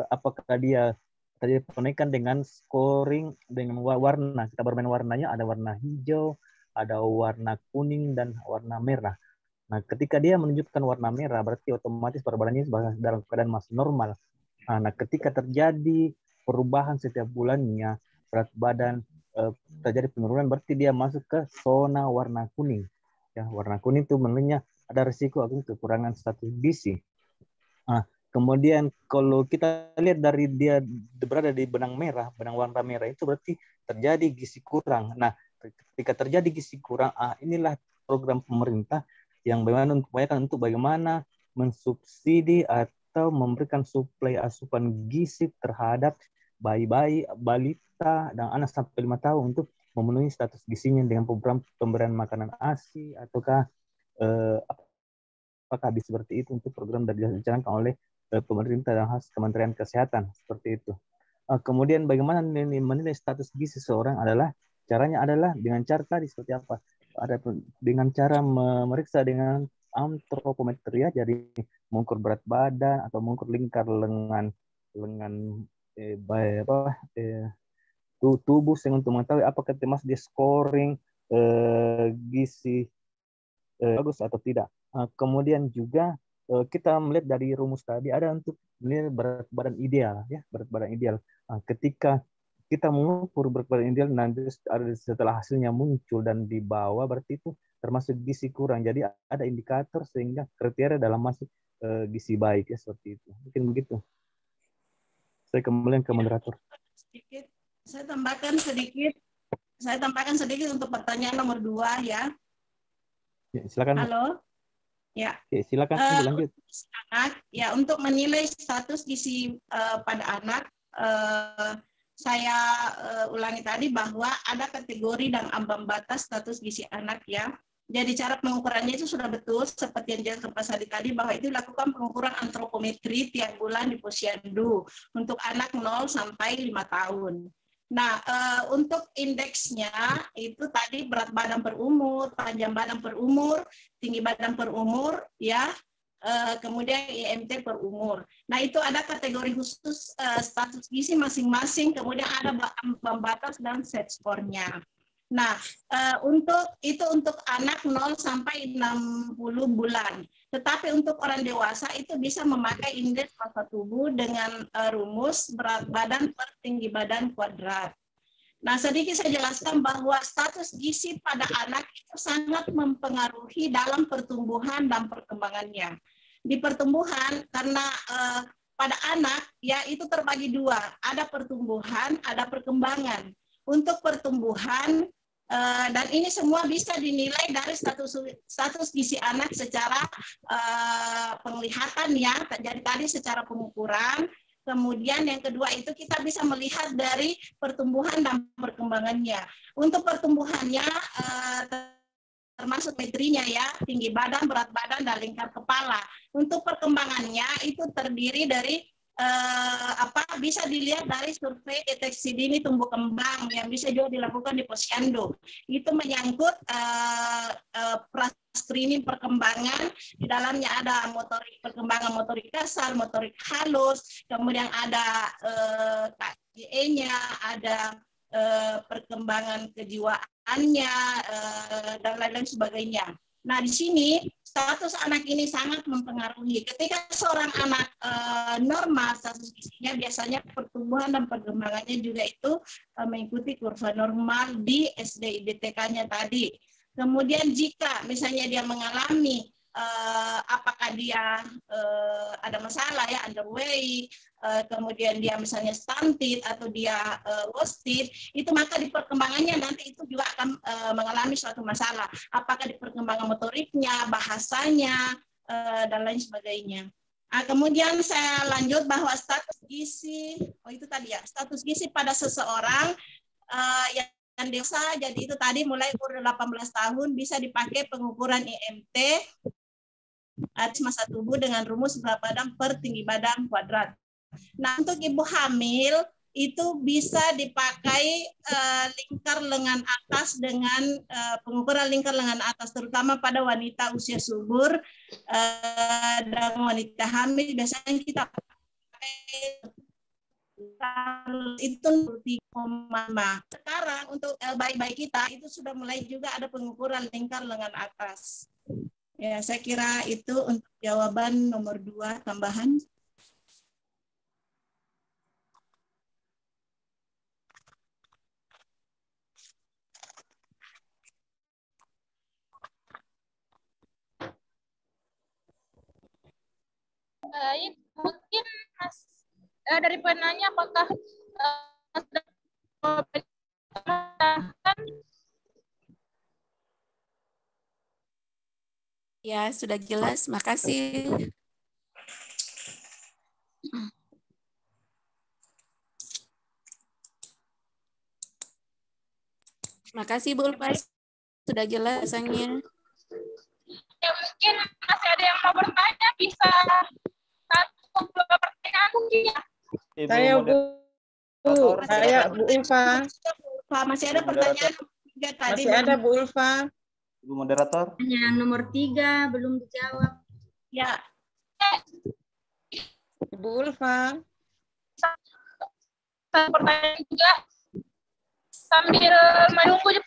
apakah dia terjadi penaikan dengan scoring dengan warna. Kita bermain warnanya, ada warna hijau, ada warna kuning dan warna merah. Nah, ketika dia menunjukkan warna merah berarti otomatis berat badannya dalam keadaan masih normal. Nah, ketika terjadi perubahan setiap bulannya, berat badan terjadi penurunan, berarti dia masuk ke zona warna kuning. Ya, warna kuning itu menurutnya ada risiko kekurangan status gizi. Nah, kemudian kalau kita lihat dari dia berada di benang warna merah itu berarti terjadi gizi kurang. Nah, ketika terjadi gizi kurang, inilah program pemerintah yang bagaimana mensubsidi atau memberikan suplai asupan gizi terhadap bayi-bayi, balita, dan anak sampai 5 tahun untuk memenuhi status gizinya dengan program pemberian makanan ASI ataukah apakah bisa seperti itu untuk program dari dijalankan oleh pemerintah dan Kementerian Kesehatan seperti itu. Kemudian bagaimana menilai status gizi seseorang caranya adalah dengan cara tadi seperti apa? Ada dengan cara memeriksa dengan antropometria, jadi mengukur berat badan atau mengukur lingkar lengan tubuh sehingga untuk mengetahui apakah termasuk di scoring gizi bagus atau tidak. Kemudian juga kita melihat dari rumus tadi ada untuk menilai berat badan ideal, ya, berat badan ideal. Ketika kita mengukur berat badan ideal, nanti setelah hasilnya muncul dan di bawah, berarti itu termasuk gizi kurang. Jadi ada indikator sehingga kriteria dalam masuk gizi baik, ya, seperti itu. Mungkin begitu. Saya kembali ke moderator. Sedikit, saya tambahkan sedikit untuk pertanyaan nomor 2 ya. Ya, silakan. Halo. Ya. Oke, silakan lanjut. Anak, ya, untuk menilai status gizi pada anak, saya ulangi tadi bahwa ada kategori dan ambang batas status gizi anak, ya. Jadi cara pengukurannya itu sudah betul seperti yang dijelaskan Pak Sadi tadi, bahwa itu dilakukan pengukuran antropometri tiap bulan di Posyandu untuk anak 0 sampai 5 tahun. Nah, untuk indeksnya itu tadi berat badan per umur, panjang badan per umur, tinggi badan per umur, ya, kemudian IMT per umur. Nah, itu ada kategori khusus status gizi masing-masing, kemudian ada ambang batas dan set skornya. Nah, untuk anak 0 sampai 60 bulan. Tetapi untuk orang dewasa itu bisa memakai indeks massa tubuh dengan rumus berat badan per tinggi badan kuadrat. Nah, sedikit saya jelaskan bahwa status gizi pada anak itu sangat mempengaruhi dalam pertumbuhan dan perkembangannya. Di pertumbuhan, karena pada anak ya itu terbagi 2, ada pertumbuhan, ada perkembangan. Untuk pertumbuhan, dan ini semua bisa dinilai dari status gizi anak secara penglihatan, ya. Jadi tadi secara pengukuran. Kemudian yang kedua itu kita bisa melihat dari pertumbuhan dan perkembangannya. Untuk pertumbuhannya termasuk metrinya, ya, tinggi badan, berat badan, dan lingkar kepala. Untuk perkembangannya itu terdiri dari bisa dilihat dari survei deteksi dini tumbuh kembang yang bisa juga dilakukan di Posyandu. Itu menyangkut screening perkembangan, di dalamnya ada perkembangan motorik kasar, motorik halus, kemudian ada KGE-nya, ada perkembangan kejiwaannya, dan lain-lain sebagainya. Nah, di sini status anak ini sangat mempengaruhi. Ketika seorang anak normal status gizinya, biasanya pertumbuhan dan perkembangannya juga itu mengikuti kurva normal di SD IDTK-nya tadi. Kemudian jika misalnya dia mengalami apakah dia ada masalah, ya, underweight, kemudian dia misalnya stunted atau dia wasted, itu maka di perkembangannya nanti itu juga akan mengalami suatu masalah. Apakah di perkembangan motoriknya, bahasanya, dan lain sebagainya. Kemudian saya lanjut bahwa status gizi, itu tadi, ya, status gizi pada seseorang yang dewasa, jadi itu tadi mulai umur 18 tahun bisa dipakai pengukuran IMT massa tubuh dengan rumus berat badan per tinggi badan kuadrat. Nah, untuk ibu hamil itu bisa dipakai lingkar lengan atas dengan pengukuran lingkar lengan atas, terutama pada wanita usia subur dan wanita hamil. Biasanya kita pakai itu 3,5. Sekarang untuk bayi-bayi kita itu sudah mulai juga ada pengukuran lingkar lengan atas. Ya, saya kira itu untuk jawaban nomor 2 tambahan. Baik, mungkin Mas dari penanya apakah Ya, sudah jelas. Makasih. Makasih Bu Ulfa, sudah jelas pesannya. Ya, mungkin masih ada yang mau bertanya, bisa 1-2 pertanyaan mungkin ya. Saya Bu Ulfa. Masih ada pertanyaan tadi. Masih ada Bu Ulfa. Ibu moderator. Yang nomor 3 belum dijawab. Ya. Ibu Ulfa. Satu pertanyaan juga sambil menunggu 3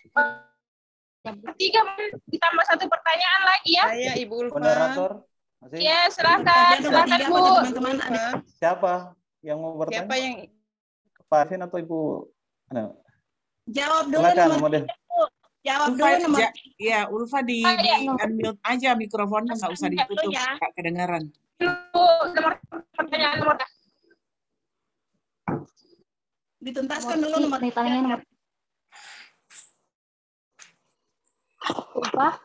ditambah 1 pertanyaan lagi ya. Saya Ibu Ulfa. Moderator. Masih? Ya, silakan Bu. Siapa yang mau bertanya? Siapa yang Pak Arvin atau Ibu? Jawab dulu. Silakan, model. Jawab dulu nomor. Ya, Ulfa di unmute aja mikrofonnya, nggak usah ditutup, nggak kedengaran. Nomor pertanyaan nomor. Dituntaskan dulu nomor. Pertanyaannya nomor. Ulfa.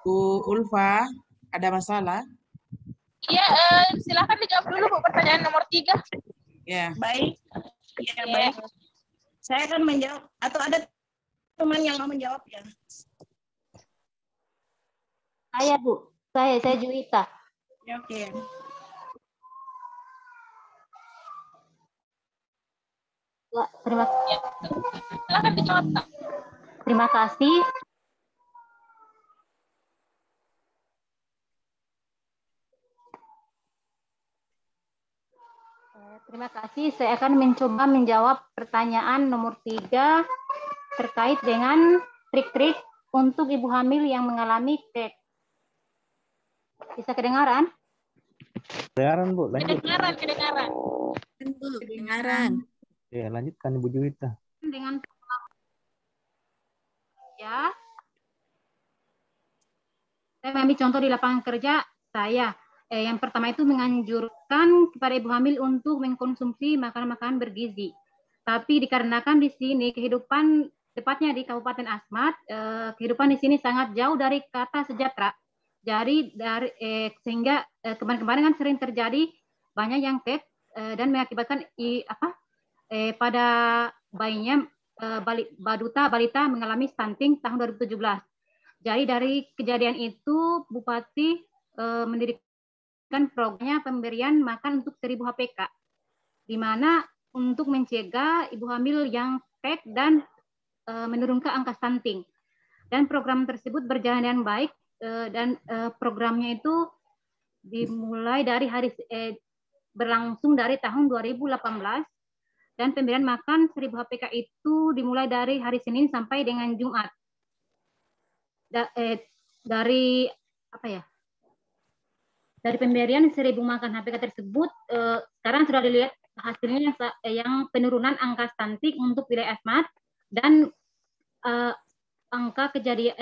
Bu Ulfa, ada masalah? Iya, silakan dijawab dulu Bu pertanyaan nomor 3. Ya. Baik. Ya, baik. Saya akan menjawab, atau ada teman yang mau menjawab ya? Saya Bu, saya Juwita. Ya, oke. Ya, terima kasih. Silakan dijawab. Terima kasih. Terima kasih. Saya akan mencoba menjawab pertanyaan nomor 3 terkait dengan trik-trik untuk ibu hamil yang mengalami KEK. Bisa kedengaran? Kedengaran Bu, lanjut. Kedengaran. Ya, lanjutkan Ibu Juwita. Dengan ya. Saya mengambil contoh di lapangan kerja saya. Yang pertama itu menganjurkan kepada ibu hamil untuk mengkonsumsi makanan-makanan bergizi. Tapi dikarenakan di sini kehidupan, tepatnya di Kabupaten Asmat, kehidupan di sini sangat jauh dari kata sejahtera. Jadi sehingga kemarin-kemarin kan sering terjadi banyak yang KEK dan mengakibatkan pada bayinya balita mengalami stunting tahun 2017. Jadi dari kejadian itu Bupati mendirikan programnya pemberian makan untuk 1000 HPK, di mana untuk mencegah ibu hamil yang KEK dan menurunkan angka stunting. Dan program tersebut berjalan dengan baik dan programnya itu dimulai dari berlangsung dari tahun 2018 dan pemberian makan 1000 HPK itu dimulai dari hari Senin sampai dengan Jumat. Dari pemberian 1000 makan HPK tersebut, sekarang sudah dilihat hasilnya yang penurunan angka stunting untuk wilayah Asmat dan angka kejadian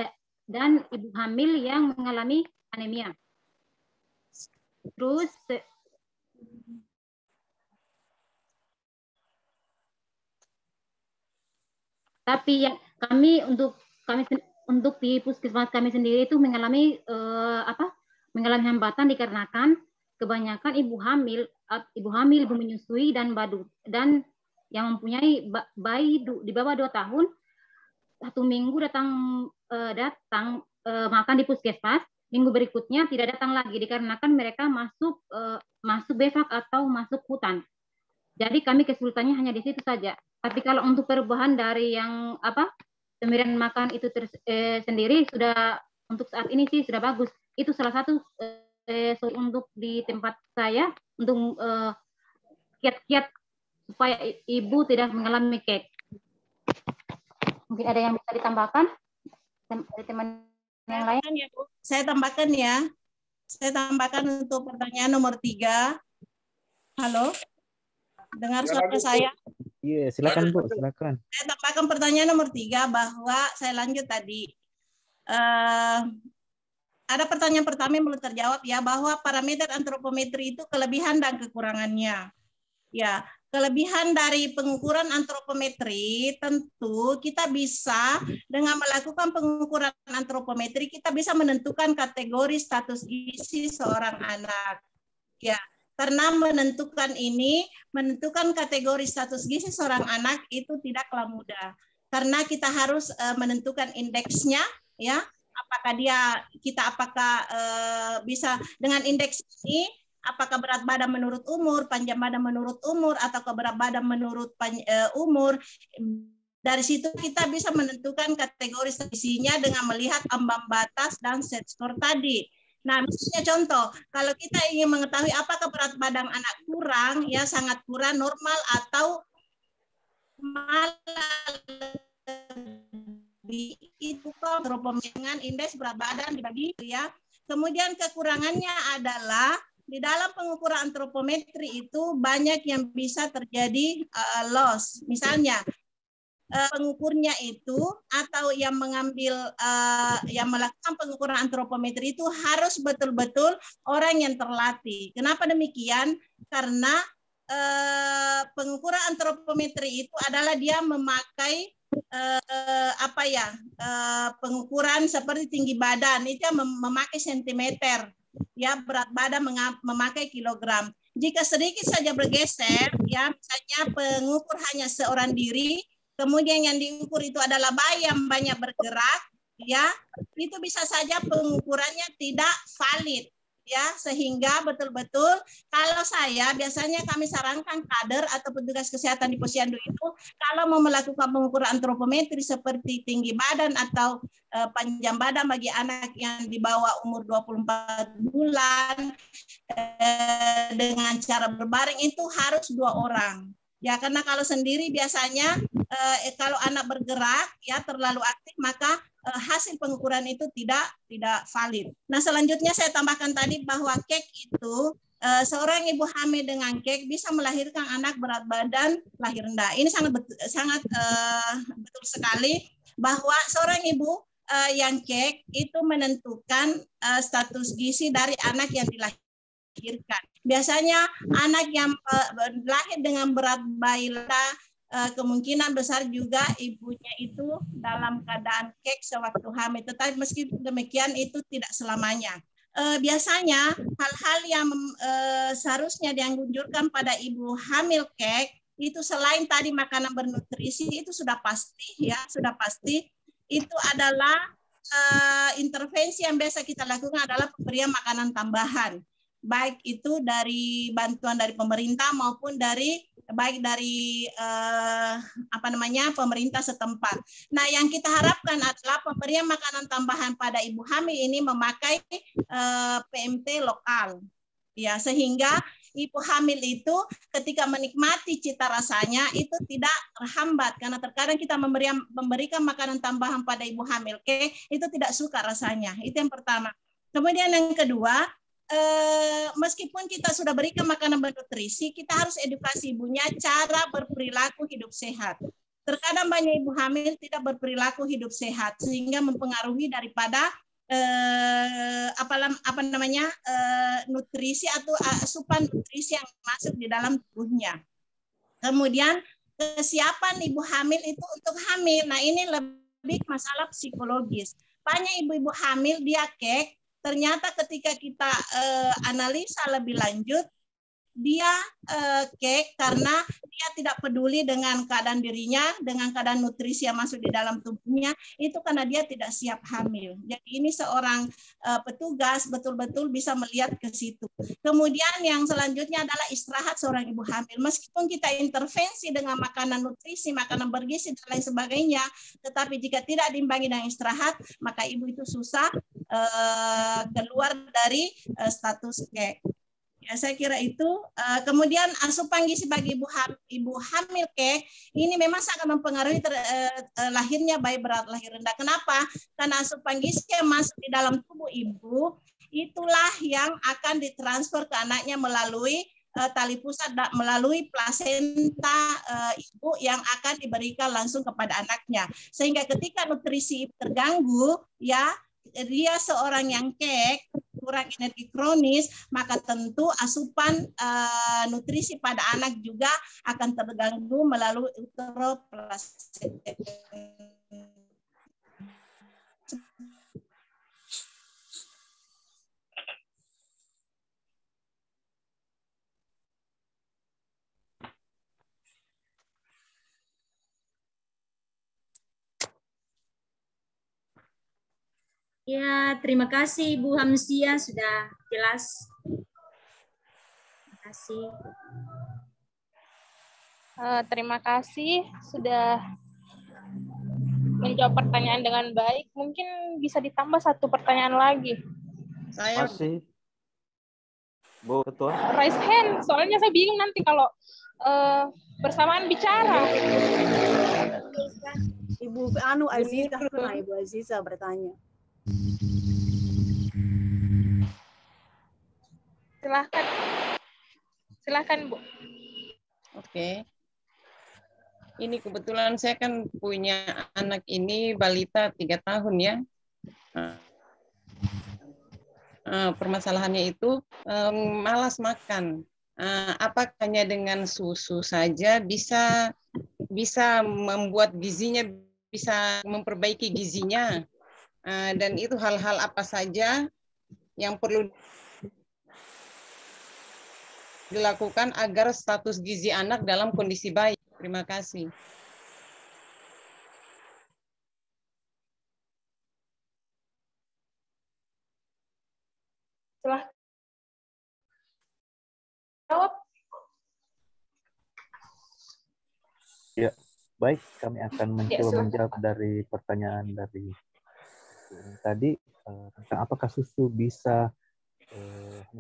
dan ibu hamil yang mengalami anemia. Terus tapi yang untuk di puskesmas kami sendiri itu mengalami mengalami hambatan dikarenakan kebanyakan ibu hamil, ibu menyusui dan yang mempunyai bayi di bawah 2 tahun 1 minggu datang makan di puskesmas, minggu berikutnya tidak datang lagi dikarenakan mereka masuk bevak atau masuk hutan. Jadi kami kesulitannya hanya di situ saja. Tapi kalau untuk perubahan dari yang pemberian makan itu sendiri sudah untuk saat ini sih sudah bagus. Itu salah satu untuk di tempat saya untuk kiat-kiat supaya ibu tidak mengalami KEK. Mungkin ada yang bisa ditambahkan dari teman yang lain? Saya tambahkan ya. Saya tambahkan untuk pertanyaan nomor 3. Halo? Dengar suara saya? Iya, silakan Bu, silakan. Saya tambahkan pertanyaan nomor 3 bahwa saya lanjut tadi. Ada pertanyaan pertama yang belum terjawab ya, bahwa parameter antropometri itu kelebihan dan kekurangannya. Ya, kelebihan dari pengukuran antropometri tentu kita bisa dengan melakukan pengukuran antropometri kita bisa menentukan kategori status gizi seorang anak. Ya, karena menentukan kategori status gizi seorang anak itu tidaklah mudah. Karena kita harus menentukan indeksnya, ya. Apakah bisa dengan indeks ini, apakah berat badan menurut umur, panjang badan menurut umur, atau berat badan menurut umur. Dari situ kita bisa menentukan kategori gizinya dengan melihat ambang batas dan set score tadi. Nah, misalnya contoh, kalau kita ingin mengetahui apakah berat badan anak kurang, ya sangat kurang, normal, atau malah itu dengan indeks berat badan dibagi, ya. Kemudian kekurangannya adalah di dalam pengukuran antropometri itu banyak yang bisa terjadi loss. Misalnya pengukurnya itu atau yang yang melakukan pengukuran antropometri itu harus betul-betul orang yang terlatih. Kenapa demikian? Karena pengukuran antropometri itu adalah dia memakai pengukuran seperti tinggi badan, itu memakai sentimeter, ya, berat badan memakai kilogram. Jika sedikit saja bergeser, ya, misalnya pengukur hanya seorang diri, kemudian yang diukur itu adalah bayi yang banyak bergerak, ya, itu bisa saja pengukurannya tidak valid, ya, sehingga betul-betul kalau biasanya kami sarankan kader atau petugas kesehatan di posyandu itu kalau mau melakukan pengukuran antropometri seperti tinggi badan atau panjang badan bagi anak yang di bawah umur 24 bulan dengan cara berbaring itu harus 2 orang. Ya, karena kalau sendiri biasanya kalau anak bergerak, ya, terlalu aktif, maka hasil pengukuran itu tidak valid. Nah, selanjutnya saya tambahkan tadi bahwa KEK itu seorang ibu hamil dengan KEK bisa melahirkan anak berat badan lahir rendah. Ini sangat betul sekali bahwa seorang ibu yang KEK itu menentukan status gizi dari anak yang dilahirkan. Biasanya anak yang lahir dengan berat bayi kemungkinan besar juga ibunya itu dalam keadaan KEK sewaktu hamil. Tetapi meski demikian itu tidak selamanya. Biasanya hal-hal yang seharusnya dianjurkan pada ibu hamil KEK itu selain tadi makanan bernutrisi itu sudah pasti, ya, sudah pasti itu adalah intervensi yang biasa kita lakukan adalah pemberian makanan tambahan, baik itu dari bantuan dari pemerintah maupun dari pemerintah setempat. Nah, yang kita harapkan adalah pemberian makanan tambahan pada ibu hamil ini memakai PMT lokal, ya, sehingga ibu hamil itu ketika menikmati cita rasanya itu tidak terhambat, karena terkadang kita memberikan makanan tambahan pada ibu hamil itu tidak suka rasanya. Itu yang pertama. Kemudian yang kedua, meskipun kita sudah berikan makanan bernutrisi, kita harus edukasi ibunya cara berperilaku hidup sehat. Terkadang banyak ibu hamil tidak berperilaku hidup sehat sehingga mempengaruhi daripada nutrisi atau asupan nutrisi yang masuk di dalam tubuhnya. Kemudian kesiapan ibu hamil itu untuk hamil. Nah, ini lebih masalah psikologis. Banyak ibu-ibu hamil dia KEK, ternyata ketika kita analisa lebih lanjut, dia KEK karena dia tidak peduli dengan keadaan dirinya, dengan keadaan nutrisi yang masuk di dalam tubuhnya, itu karena dia tidak siap hamil. Jadi ini seorang petugas betul-betul bisa melihat ke situ. Kemudian yang selanjutnya adalah istirahat seorang ibu hamil. Meskipun kita intervensi dengan makanan nutrisi, makanan bergizi, dan lain sebagainya, tetapi jika tidak diimbangi dengan istirahat, maka ibu itu susah keluar dari status KEK. Ya, saya kira itu. Kemudian asupan gizi bagi ibu hamil KEK ini memang sangat mempengaruhi lahirnya bayi berat lahir rendah. Kenapa? Karena asupan gizi yang masuk di dalam tubuh ibu itulah yang akan ditransfer ke anaknya melalui tali pusat, melalui plasenta ibu yang akan diberikan langsung kepada anaknya. Sehingga ketika nutrisi terganggu, ya, dia seorang yang KEK kurang energi kronis, maka tentu asupan nutrisi pada anak juga akan terganggu melalui uteroplasenta. Ya, terima kasih Bu Hamsia sudah jelas. Terima kasih. Terima kasih sudah menjawab pertanyaan dengan baik. Mungkin bisa ditambah satu pertanyaan lagi. Saya Masih. Bu Ketua. Raise hand, soalnya saya bingung nanti kalau bersamaan bicara. Ibu Aziza, pernah Ibu Aziza bertanya. Silahkan. Silahkan, Bu. Oke. Ini kebetulan saya kan punya anak ini balita 3 tahun ya. Permasalahannya itu malas makan. Apakah hanya dengan susu saja bisa membuat gizinya, bisa memperbaiki gizinya? Dan itu hal-hal apa saja yang perlu dilakukan agar status gizi anak dalam kondisi baik? Terima kasih. Silahkan jawab. Ya, baik. Kami akan mencoba menjawab dari pertanyaan dari tadi tentang apakah susu bisa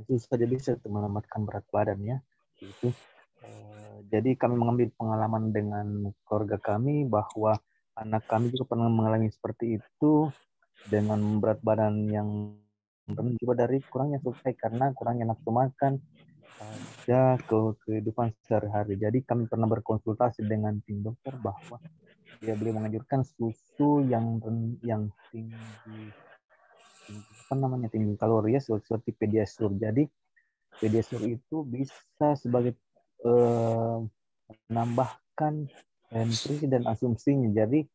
susu saja bisa untuk menyelamatkan berat badan ya. Itu. Jadi kami mengambil pengalaman dengan keluarga kami bahwa anak kami juga pernah mengalami seperti itu dengan berat badan yang coba dari kurangnya selesai karena kurangnya nafsu makan ada kehidupan sehari-hari. Jadi kami pernah berkonsultasi dengan tim dokter bahwa beliau menganjurkan susu yang tinggi tinggi kalori ya seperti Pediasure. Jadi Pediasure itu bisa sebagai menambahkan nutrisi dan asumsinya. Jadi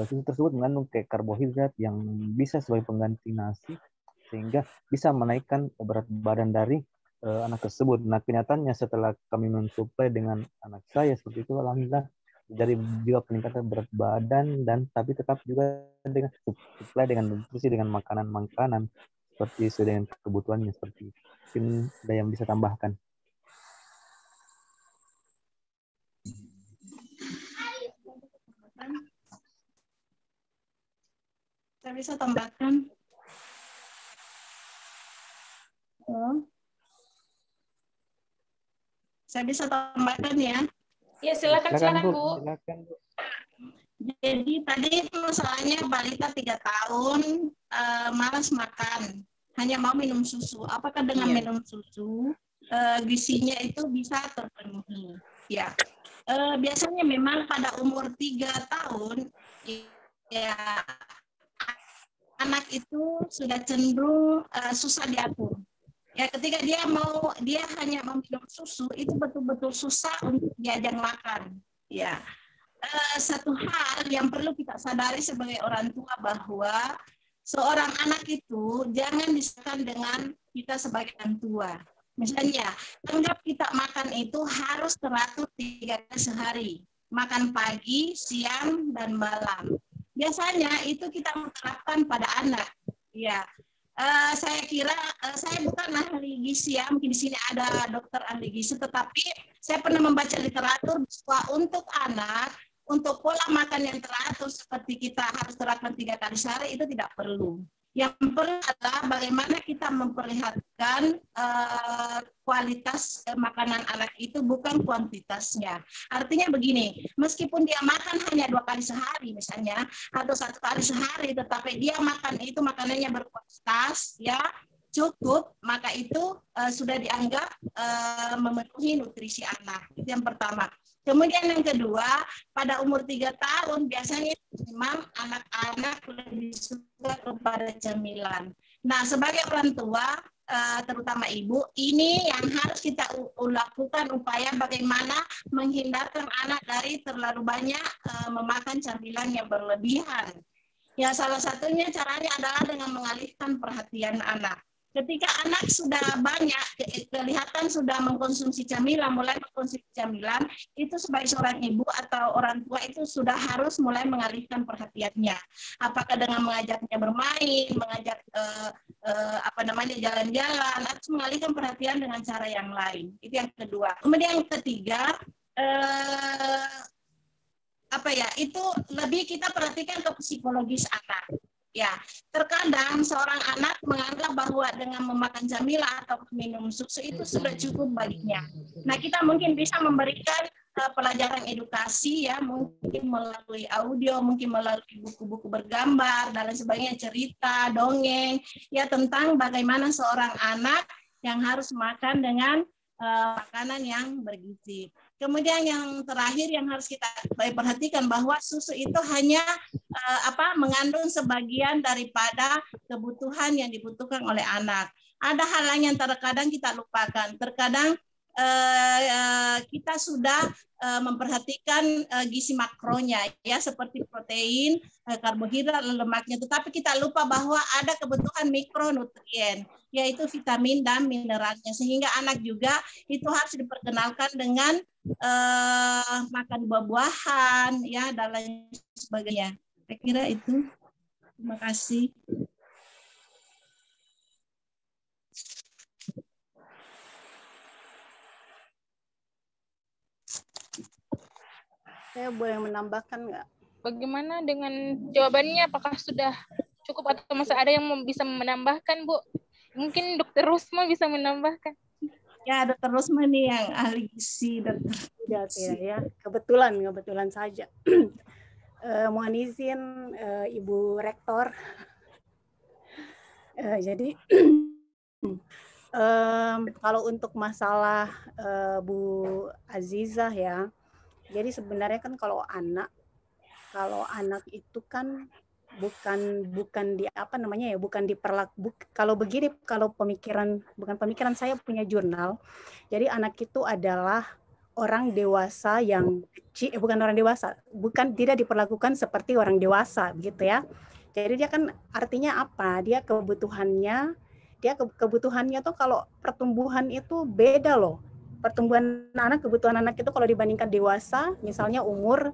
susu tersebut mengandung kayak karbohidrat yang bisa sebagai pengganti nasi sehingga bisa menaikkan berat badan dari anak tersebut. Nah, kenyataannya setelah kami mensuplai dengan anak saya seperti itu, alhamdulillah dari juga peningkatan berat badan dan tapi tetap juga dengan suplai dengan nutrisi dengan makanan-makanan seperti sesuai dengan kebutuhannya seperti itu. Mungkin ada yang bisa tambahkan. Saya bisa tambahkan. Saya bisa tambahkan ya. Ya, silakan Bu. Silakan, Bu. Jadi tadi masalahnya balita 3 tahun malas makan, hanya mau minum susu. Apakah dengan minum susu gizinya itu bisa terpenuhi? Ya, biasanya memang pada umur 3 tahun ya anak itu sudah cenderung susah diatur. Ya, ketika dia hanya meminum susu itu betul-betul susah untuk diajak makan. Ya, satu hal yang perlu kita sadari sebagai orang tua bahwa seorang anak itu jangan disamakan dengan kita sebagai orang tua. Misalnya, anggap kita makan itu harus teratur 3 kali sehari, makan pagi, siang, dan malam. Biasanya itu kita menerapkan pada anak. Ya. Saya kira saya bukan ahli gizi ya, mungkin di sini ada dokter ahli gizi, tetapi saya pernah membaca literatur bahwa untuk anak, untuk pola makan yang teratur seperti kita harus terapkan 3 kali sehari itu tidak perlu. Yang perlu adalah bagaimana kita memperlihatkan kualitas makanan anak itu bukan kuantitasnya. Artinya begini, meskipun dia makan hanya 2 kali sehari misalnya, atau 1 kali sehari, tetapi dia makan itu makanannya berkualitas, ya cukup, maka itu sudah dianggap memenuhi nutrisi anak. Itu yang pertama. Kemudian yang kedua, pada umur 3 tahun biasanya memang anak-anak lebih suka kepada cemilan. Nah, sebagai orang tua, terutama ibu, ini yang harus kita lakukan upaya bagaimana menghindarkan anak dari terlalu banyak memakan camilan yang berlebihan. Ya, salah satunya caranya adalah dengan mengalihkan perhatian anak. Ketika anak sudah banyak kelihatan sudah mengkonsumsi camilan, mulai mengkonsumsi camilan, itu sebagai seorang ibu atau orang tua itu sudah harus mulai mengalihkan perhatiannya. Apakah dengan mengajaknya bermain, mengajak jalan-jalan, atau mengalihkan perhatian dengan cara yang lain. Itu yang kedua. Kemudian yang ketiga, itu lebih kita perhatikan ke psikologis anak. Ya, terkadang seorang anak menganggap bahwa dengan memakan camilan atau minum susu itu sudah cukup baginya. Nah, kita mungkin bisa memberikan pelajaran edukasi ya, mungkin melalui audio, mungkin melalui buku-buku bergambar dan lain sebagainya, cerita, dongeng, ya tentang bagaimana seorang anak yang harus makan dengan makanan yang bergizi. Kemudian yang terakhir yang harus kita perhatikan bahwa susu itu hanya mengandung sebagian daripada kebutuhan yang dibutuhkan oleh anak. Ada hal lain yang terkadang kita lupakan. Terkadang kita sudah memperhatikan gizi makronya ya, seperti protein, karbohidrat, lemaknya, tetapi kita lupa bahwa ada kebutuhan mikronutrien, yaitu vitamin dan mineralnya, sehingga anak juga itu harus diperkenalkan dengan makan buah-buahan ya dan lain sebagainya. Saya kira itu. Terima kasih. Saya boleh menambahkan nggak? Bagaimana dengan jawabannya? Apakah sudah cukup atau masih ada yang bisa menambahkan, Bu? Mungkin Dokter Rusma bisa menambahkan. Ya, Dokter Rusma nih yang ahli gizi, Dokter. Tidak ya. Kebetulan saja. Mohon izin Ibu Rektor. Jadi kalau untuk masalah Bu Azizah ya, jadi sebenarnya kan kalau anak itu kan bukan kalau begini, kalau bukan pemikiran saya punya jurnal. Jadi anak itu adalah orang dewasa yang kecil, tidak diperlakukan seperti orang dewasa begitu ya. Jadi dia kan artinya apa? Dia kebutuhannya tuh kalau pertumbuhan itu beda loh. Kebutuhan anak itu kalau dibandingkan dewasa, misalnya umur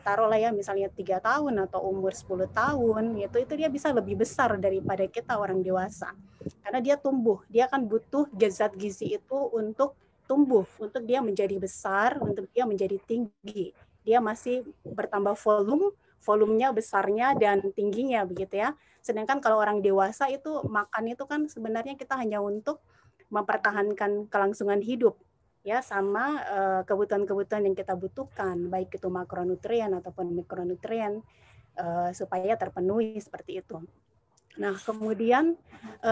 taruhlah ya misalnya 3 tahun atau umur 10 tahun, itu dia bisa lebih besar daripada kita orang dewasa. Karena dia tumbuh, dia akan butuh zat gizi itu untuk tumbuh, untuk dia menjadi besar, untuk dia menjadi tinggi. Dia masih bertambah volumenya, besarnya dan tingginya begitu ya. Sedangkan kalau orang dewasa itu makan itu kan sebenarnya kita hanya untuk mempertahankan kelangsungan hidup ya, sama kebutuhan-kebutuhan yang kita butuhkan, baik itu makronutrien ataupun mikronutrien supaya terpenuhi seperti itu. Nah, kemudian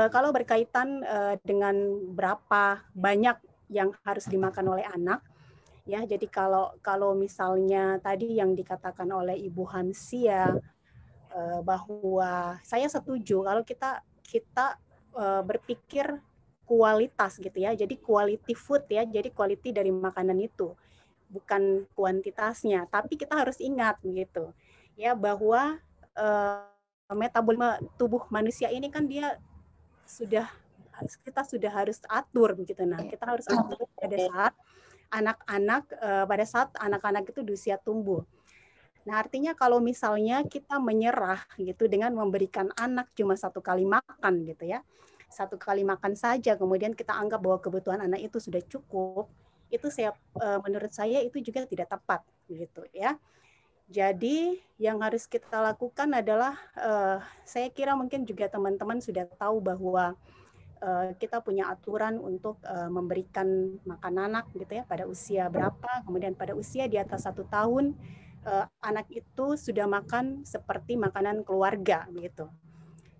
kalau berkaitan dengan berapa banyak yang harus dimakan oleh anak, ya, jadi kalau misalnya tadi yang dikatakan oleh Ibu Hamsia bahwa saya setuju kalau kita berpikir kualitas gitu ya, jadi quality food ya, jadi quality dari makanan itu, bukan kuantitasnya. Tapi kita harus ingat gitu ya bahwa metabolisme tubuh manusia ini kan kita sudah harus atur begitu. Nah, kita harus atur pada saat anak-anak itu di usia tumbuh. Nah, artinya kalau misalnya kita menyerah gitu dengan memberikan anak cuma 1 kali makan gitu ya, 1 kali makan saja, kemudian kita anggap bahwa kebutuhan anak itu sudah cukup, itu menurut saya itu juga tidak tepat gitu ya. Jadi yang harus kita lakukan adalah saya kira mungkin juga teman-teman sudah tahu bahwa kita punya aturan untuk memberikan makan anak gitu ya pada usia berapa, kemudian pada usia di atas 1 tahun anak itu sudah makan seperti makanan keluarga begitu.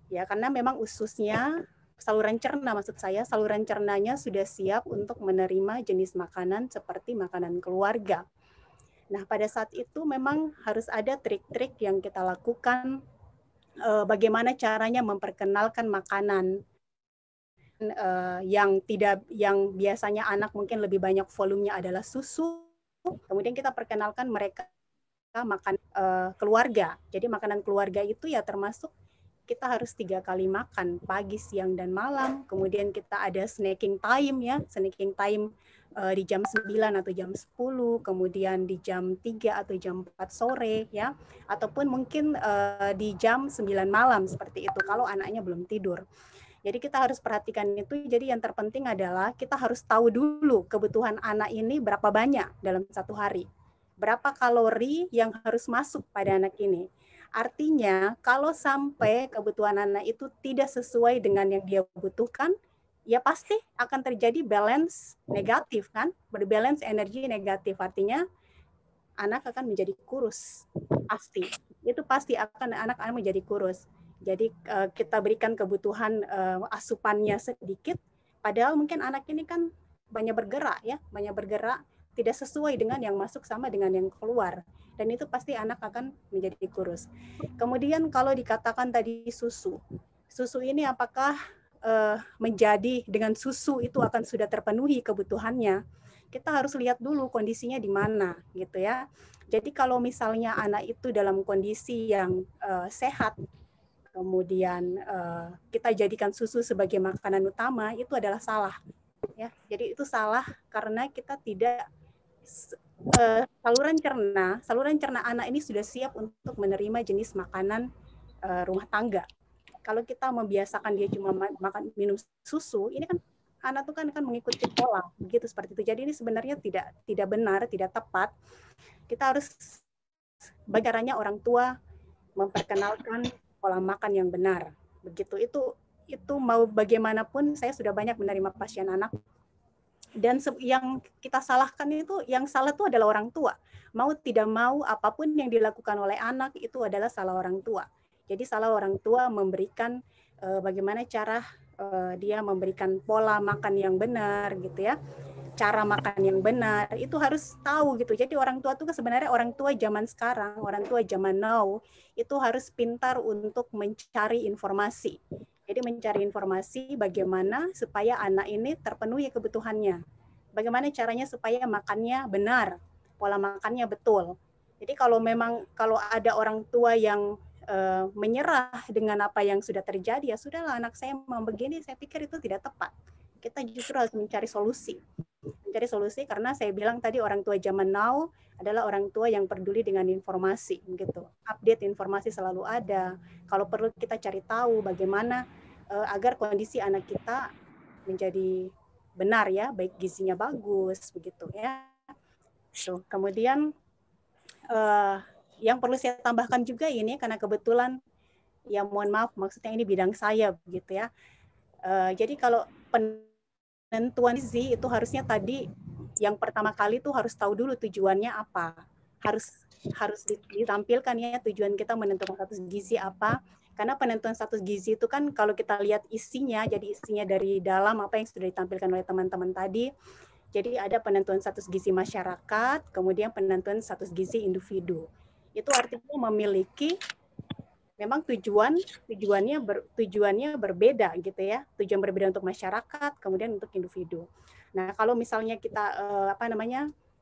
Ya, karena memang ususnya saluran cernanya sudah siap untuk menerima jenis makanan seperti makanan keluarga. Nah, pada saat itu memang harus ada trik-trik yang kita lakukan, bagaimana caranya memperkenalkan makanan yang biasanya anak mungkin lebih banyak volumenya adalah susu, kemudian kita perkenalkan mereka makan keluarga. Jadi makanan keluarga itu ya termasuk kita harus 3 kali makan, pagi, siang, dan malam. Kemudian kita ada snacking time ya, snacking time di jam 9 atau jam 10, kemudian di jam 3 atau jam 4 sore ya, ataupun mungkin di jam 9 malam seperti itu kalau anaknya belum tidur. Jadi kita harus perhatikan itu. Jadi yang terpenting adalah kita harus tahu dulu kebutuhan anak ini berapa banyak dalam satu hari. Berapa kalori yang harus masuk pada anak ini. Artinya kalau sampai kebutuhan anak itu tidak sesuai dengan yang dia butuhkan, ya pasti akan terjadi balance negatif kan, berbalance energi negatif. Artinya anak akan menjadi kurus, pasti. Itu pasti anak menjadi kurus. Jadi kita berikan kebutuhan asupannya sedikit, padahal mungkin anak ini kan banyak bergerak ya, banyak bergerak, tidak sesuai dengan yang masuk sama dengan yang keluar. Dan itu pasti anak akan menjadi kurus. Kemudian kalau dikatakan tadi susu ini apakah menjadi dengan susu itu akan sudah terpenuhi kebutuhannya? Kita harus lihat dulu kondisinya di mana gitu ya. Jadi kalau misalnya anak itu dalam kondisi yang sehat, kemudian kita jadikan susu sebagai makanan utama, itu adalah salah ya. Jadi itu salah karena kita tidak saluran cerna anak ini sudah siap untuk menerima jenis makanan rumah tangga. Kalau kita membiasakan dia cuma makan minum susu, ini kan anak tuh kan mengikuti pola begitu seperti itu. Jadi ini sebenarnya tidak benar, tidak tepat. Kita harus bagaimana orang tua memperkenalkan pola makan yang benar. Begitu itu mau bagaimanapun saya sudah banyak menerima pasien anak. Dan yang kita salahkan itu, yang salah itu adalah orang tua. Mau tidak mau, apapun yang dilakukan oleh anak itu adalah salah orang tua. Jadi salah orang tua memberikan bagaimana cara dia memberikan pola makan yang benar gitu ya. Cara makan yang benar itu harus tahu gitu. Jadi orang tua itu sebenarnya orang tua zaman sekarang, orang tua zaman now itu harus pintar untuk mencari informasi. Jadi mencari informasi bagaimana supaya anak ini terpenuhi kebutuhannya. Bagaimana caranya supaya makannya benar, pola makannya betul. Jadi kalau ada orang tua yang menyerah dengan apa yang sudah terjadi, ya sudahlah anak saya mau begini, saya pikir itu tidak tepat. Kita justru harus mencari solusi karena saya bilang tadi orang tua zaman now adalah orang tua yang peduli dengan informasi gitu. Update informasi selalu ada. Kalau perlu kita cari tahu bagaimana agar kondisi anak kita menjadi benar ya, baik gizinya bagus begitu ya. So, kemudian yang perlu saya tambahkan juga ini karena kebetulan ya mohon maaf maksudnya ini bidang saya begitu ya. Jadi kalau penentuan gizi itu harusnya tadi yang pertama kali itu harus tahu dulu tujuannya apa. Harus ditampilkan ya tujuan kita menentukan status gizi apa. Karena penentuan status gizi itu kan kalau kita lihat isinya, jadi isinya dari dalam apa yang sudah ditampilkan oleh teman-teman tadi. Jadi ada penentuan status gizi masyarakat, kemudian penentuan status gizi individu. Itu artinya memiliki memang tujuannya berbeda gitu ya. Tujuan berbeda untuk masyarakat, kemudian untuk individu. Nah, kalau misalnya kita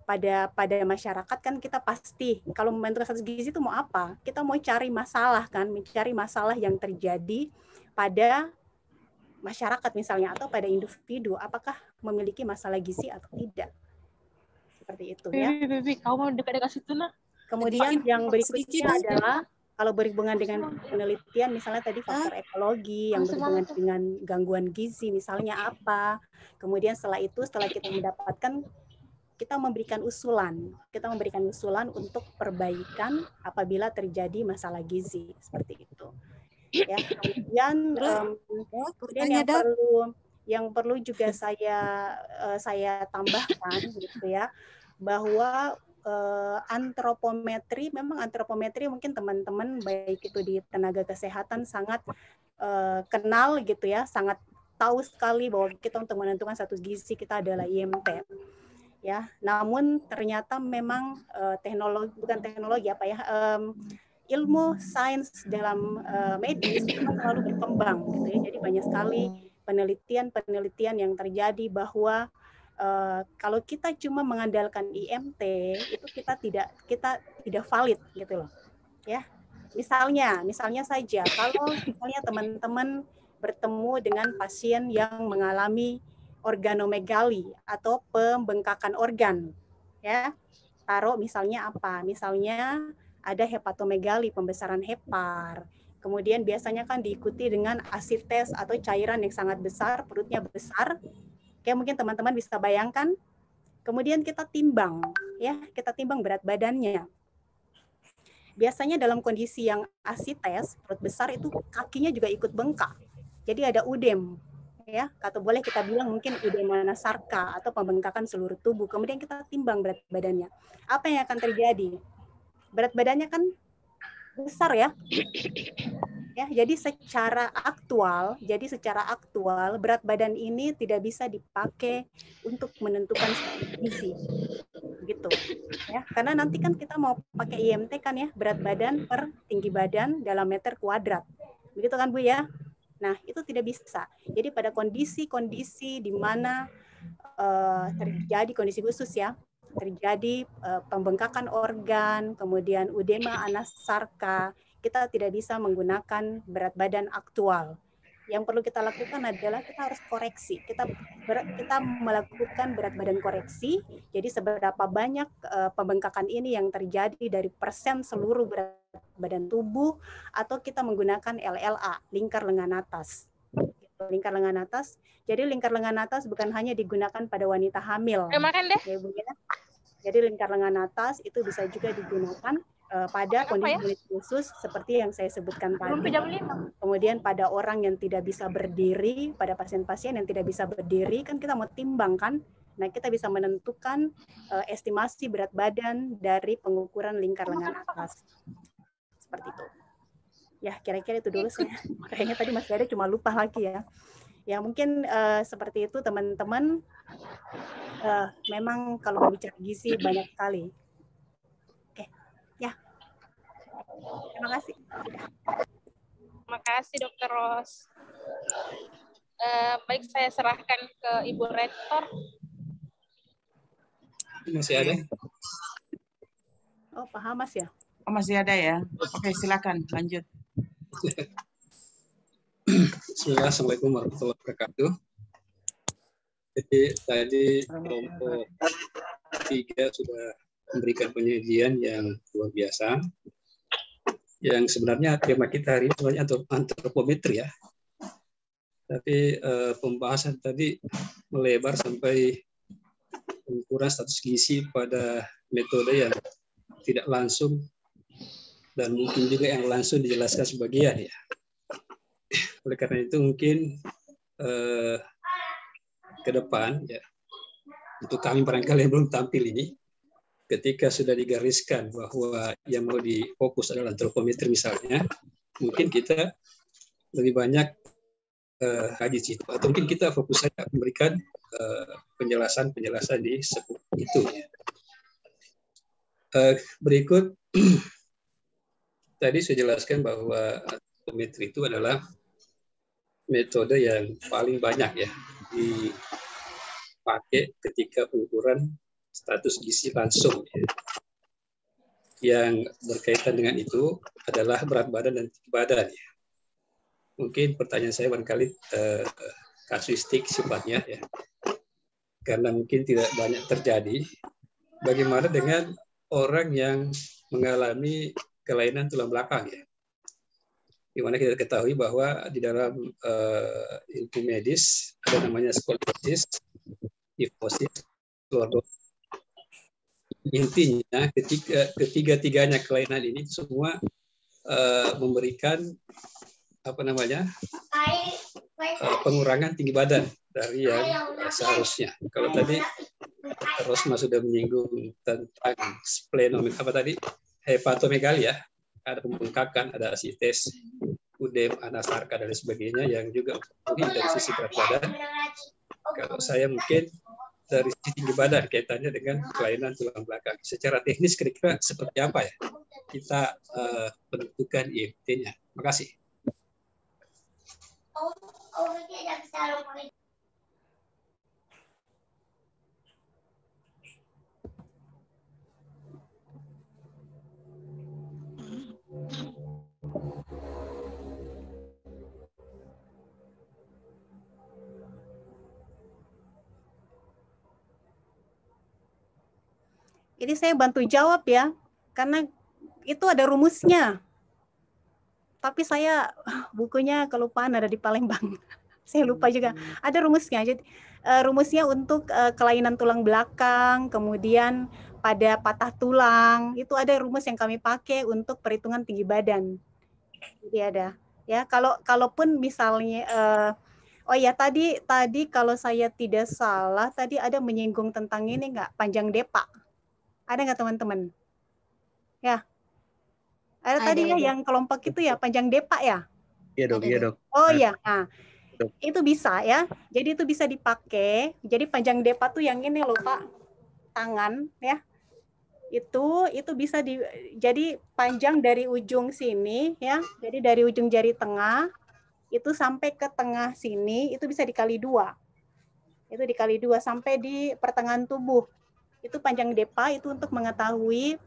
pada masyarakat kan kita pasti kalau menentukan status gizi itu mau apa? Kita mau cari masalah kan, mencari masalah yang terjadi pada masyarakat misalnya atau pada individu, apakah memiliki masalah gizi atau tidak. Seperti itu ya. Kau mau dekat-dekat situ nah. Kemudian yang berikutnya adalah kalau berhubungan dengan penelitian, misalnya tadi faktor ekologi yang berhubungan dengan gangguan gizi, misalnya apa. Kemudian setelah kita mendapatkan, kita memberikan usulan. Kita memberikan usulan untuk perbaikan apabila terjadi masalah gizi, seperti itu. Ya, kemudian yang perlu juga saya tambahkan gitu ya, bahwa antropometri mungkin teman-teman baik itu di tenaga kesehatan sangat kenal gitu ya, sangat tahu sekali bahwa kita untuk menentukan status gizi kita adalah IMT ya. Namun ternyata memang ilmu sains dalam medis itu selalu berkembang gitu ya. Jadi banyak sekali penelitian yang terjadi bahwa kalau kita cuma mengandalkan IMT itu kita tidak valid gitu loh ya. Misalnya saja, kalau misalnya teman-teman bertemu dengan pasien yang mengalami organomegali atau pembengkakan organ, ya, taruh misalnya apa? Misalnya ada hepatomegali, pembesaran hepar. Kemudian biasanya kan diikuti dengan asites atau cairan yang sangat besar, perutnya besar. Kayak mungkin teman-teman bisa bayangkan. Kemudian kita timbang, ya, kita timbang berat badannya. Biasanya dalam kondisi yang asites, perut besar itu kakinya juga ikut bengkak. Jadi ada udem, ya, atau boleh kita bilang mungkin udema nasarka atau pembengkakan seluruh tubuh. Kemudian kita timbang berat badannya. Apa yang akan terjadi? Berat badannya kan besar, ya. Ya, jadi secara aktual berat badan ini tidak bisa dipakai untuk menentukan gizi. Gitu. Ya, karena nanti kan kita mau pakai IMT kan ya, berat badan per tinggi badan dalam meter kuadrat. Begitu kan Bu ya? Nah, itu tidak bisa. Jadi pada kondisi-kondisi di mana terjadi kondisi khusus ya, terjadi pembengkakan organ, kemudian udema anasarka, kita tidak bisa menggunakan berat badan aktual. Yang perlu kita lakukan adalah kita harus koreksi. Kita melakukan berat badan koreksi. Jadi seberapa banyak pembengkakan ini yang terjadi dari persen seluruh berat badan tubuh, atau kita menggunakan LLA, lingkar lengan atas. Lingkar lengan atas. Jadi lingkar lengan atas bukan hanya digunakan pada wanita hamil. Makan deh. Ya, Bu, ya. Jadi lingkar lengan atas itu bisa juga digunakan pada kondisi khusus seperti yang saya sebutkan tadi. Kemudian pada orang yang tidak bisa berdiri, pada pasien-pasien yang tidak bisa berdiri, kan kita mau timbang kan. Nah, kita bisa menentukan estimasi berat badan dari pengukuran lingkar lengan atas. Seperti itu. Ya, kira-kira itu dulu saya. Kayaknya tadi masih ada, cuma lupa lagi ya. Ya, mungkin seperti itu teman-teman. Memang kalau bicara gizi banyak sekali. Ya, terima kasih. Terima kasih Dokter Ros. Baik, saya serahkan ke Ibu Rektor. Masih ada? Oh, Pak Hamas ya? Oh, masih ada ya? Oke, silakan lanjut. Bismillah, Assalamualaikum warahmatullahi wabarakatuh. Jadi tadi kelompok 3 sudah memberikan penyajian yang luar biasa. Yang sebenarnya tema kita hari ini sebenarnya antropometri ya. Tapi pembahasan tadi melebar sampai pengukuran status gizi pada metode yang tidak langsung dan mungkin juga yang langsung dijelaskan sebagian ya. Oleh karena itu mungkin ke depan ya, untuk kami barangkali yang belum tampil ini, ketika sudah digariskan bahwa yang mau difokus adalah antropometri misalnya, mungkin kita lebih banyak kaji situ, atau mungkin kita fokus saja memberikan penjelasan di itu. Ya. Berikut tadi saya jelaskan bahwa antropometri itu adalah metode yang paling banyak ya dipakai ketika pengukuran status gizi langsung. Ya. Yang berkaitan dengan itu adalah berat badan dan tinggi badan. Ya. Mungkin pertanyaan saya barangkali kasuistik sifatnya ya, karena mungkin tidak banyak terjadi. Bagaimana dengan orang yang mengalami kelainan tulang belakang ya? Di mana kita ketahui bahwa di dalam ilmu medis ada namanya skoliosis, kifosis, lordosis. Intinya ketiga-tiganya kelainan ini semua memberikan pengurangan tinggi badan dari yang seharusnya. Kalau tadi Rosma sudah menyinggung tentang hepatomegali ya, ada pembengkakan, ada asites, udem, anasarka dan sebagainya yang juga mempengaruhi dari sisi berat badan. Kalau saya mungkin dari sisi tinggi badan kaitannya dengan kelainan tulang belakang. Secara teknis kira-kira seperti apa ya kita menentukan IMT-nya. Terima kasih. Ini saya bantu jawab ya, karena itu ada rumusnya. Tapi saya bukunya kelupaan, ada di Palembang. Saya lupa juga. Ada rumusnya. Jadi rumusnya untuk kelainan tulang belakang, kemudian pada patah tulang, itu ada rumus yang kami pakai untuk perhitungan tinggi badan. Jadi ada. Ya, kalaupun misalnya oh ya, tadi kalau saya tidak salah tadi ada menyinggung tentang ini nggak, panjang depa. Ada nggak teman-teman? Ya. Ada tadi ya yang kelompok itu ya, panjang depa ya? Iya dok, iya dok. Oh iya, nah itu bisa ya. Jadi itu bisa dipakai. Jadi panjang depa tuh yang ini loh Pak, tangan ya. Itu bisa jadi panjang dari ujung sini ya. Jadi dari ujung jari tengah itu sampai ke tengah sini itu bisa dikali 2. Itu dikali 2 sampai di pertengahan tubuh. Itu panjang depa itu untuk mengetahui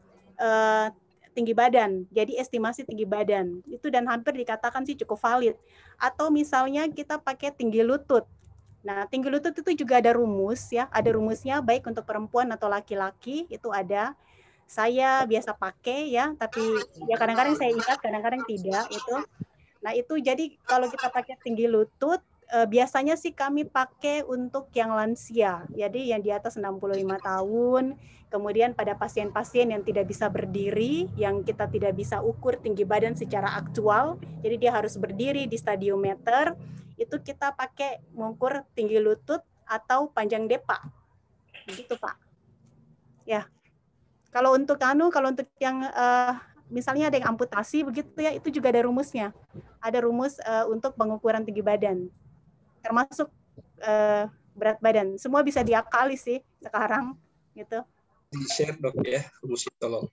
tinggi badan. Jadi estimasi tinggi badan. Itu dan hampir dikatakan sih cukup valid. Atau misalnya kita pakai tinggi lutut. Nah, tinggi lutut itu juga ada rumus ya. Ada rumusnya baik untuk perempuan atau laki-laki itu ada. Saya biasa pakai ya, tapi ya kadang-kadang saya ingat, kadang-kadang tidak itu. Nah, itu jadi kalau kita pakai tinggi lutut biasanya sih kami pakai untuk yang lansia. Jadi yang di atas 65 tahun, kemudian pada pasien-pasien yang tidak bisa berdiri, yang kita tidak bisa ukur tinggi badan secara aktual, jadi dia harus berdiri di stadiometer, itu kita pakai mengukur tinggi lutut atau panjang depa. Begitu, Pak. Ya. Kalau untuk yang misalnya ada yang amputasi begitu ya, itu juga ada rumusnya. Ada rumus untuk pengukuran tinggi badan. Termasuk berat badan. Semua bisa diakali sih sekarang gitu. Di-share dok ya, rumusnya tolong.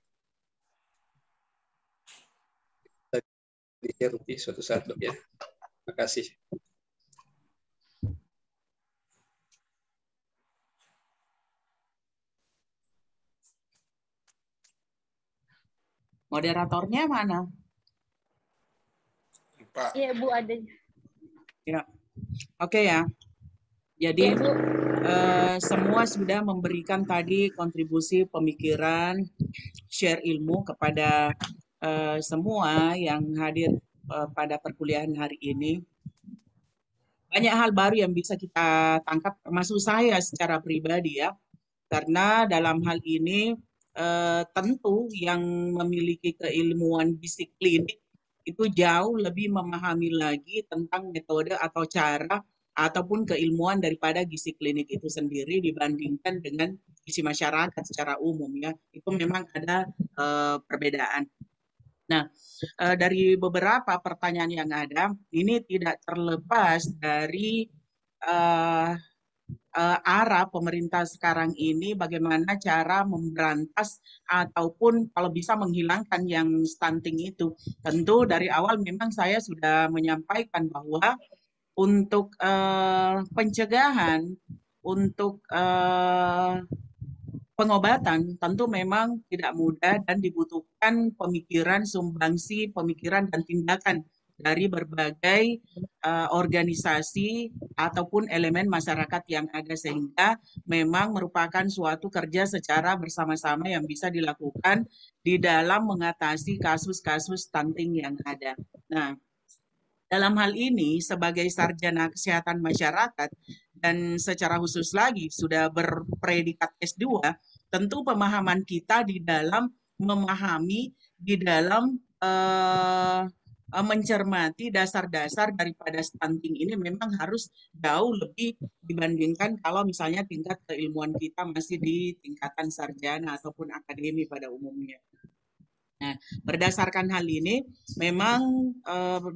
Di-share nanti suatu saat dok ya. Terima kasih. Moderatornya mana? Iya Bu, ada. Ya. Oke ya. Jadi semua sudah memberikan tadi kontribusi pemikiran, share ilmu kepada semua yang hadir pada perkuliahan hari ini. Banyak hal baru yang bisa kita tangkap, termasuk saya secara pribadi ya. Karena dalam hal ini tentu yang memiliki keilmuan gizi klinik itu jauh lebih memahami lagi tentang metode atau cara ataupun keilmuan daripada gizi klinik itu sendiri dibandingkan dengan gizi masyarakat secara umum ya. Itu memang ada perbedaan. Nah, dari beberapa pertanyaan yang ada, ini tidak terlepas dari arah pemerintah sekarang ini bagaimana cara memberantas ataupun kalau bisa menghilangkan yang stunting itu. Tentu dari awal memang saya sudah menyampaikan bahwa untuk pencegahan, untuk pengobatan tentu memang tidak mudah dan dibutuhkan pemikiran, sumbangsi, pemikiran dan tindakan dari berbagai organisasi ataupun elemen masyarakat yang ada sehingga memang merupakan suatu kerja secara bersama-sama yang bisa dilakukan di dalam mengatasi kasus-kasus stunting yang ada. Nah, dalam hal ini sebagai sarjana kesehatan masyarakat dan secara khusus lagi sudah berpredikat S2, tentu pemahaman kita di dalam memahami, di dalam mencermati dasar-dasar daripada stunting ini memang harus jauh lebih dibandingkan kalau misalnya tingkat keilmuan kita masih di tingkatan sarjana ataupun akademi pada umumnya. Nah, berdasarkan hal ini, memang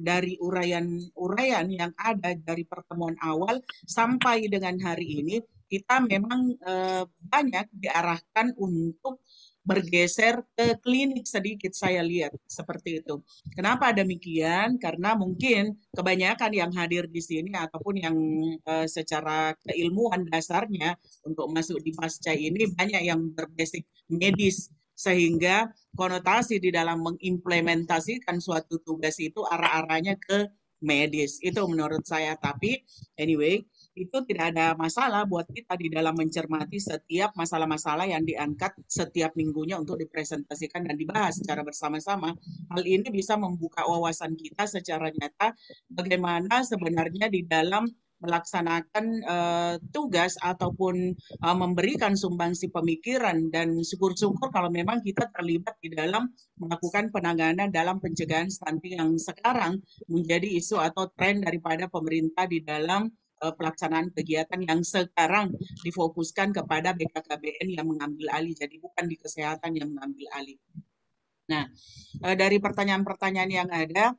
dari uraian yang ada dari pertemuan awal sampai dengan hari ini, kita memang banyak diarahkan untuk bergeser ke klinik sedikit saya lihat seperti itu. Kenapa demikian? Karena mungkin kebanyakan yang hadir di sini ataupun yang secara keilmuan dasarnya untuk masuk di pasca ini banyak yang berbasic medis sehingga konotasi di dalam mengimplementasikan suatu tugas itu arah-arahnya ke medis. Itu menurut saya. Tapi anyway, itu tidak ada masalah buat kita di dalam mencermati setiap masalah-masalah yang diangkat setiap minggunya untuk dipresentasikan dan dibahas secara bersama-sama. Hal ini bisa membuka wawasan kita secara nyata bagaimana sebenarnya di dalam melaksanakan tugas ataupun memberikan sumbangsi pemikiran, dan syukur-syukur kalau memang kita terlibat di dalam melakukan penanganan dalam pencegahan stunting yang sekarang menjadi isu atau tren daripada pemerintah di dalam pelaksanaan kegiatan yang sekarang difokuskan kepada BKKBN yang mengambil alih, jadi bukan di kesehatan yang mengambil alih. Nah, dari pertanyaan-pertanyaan yang ada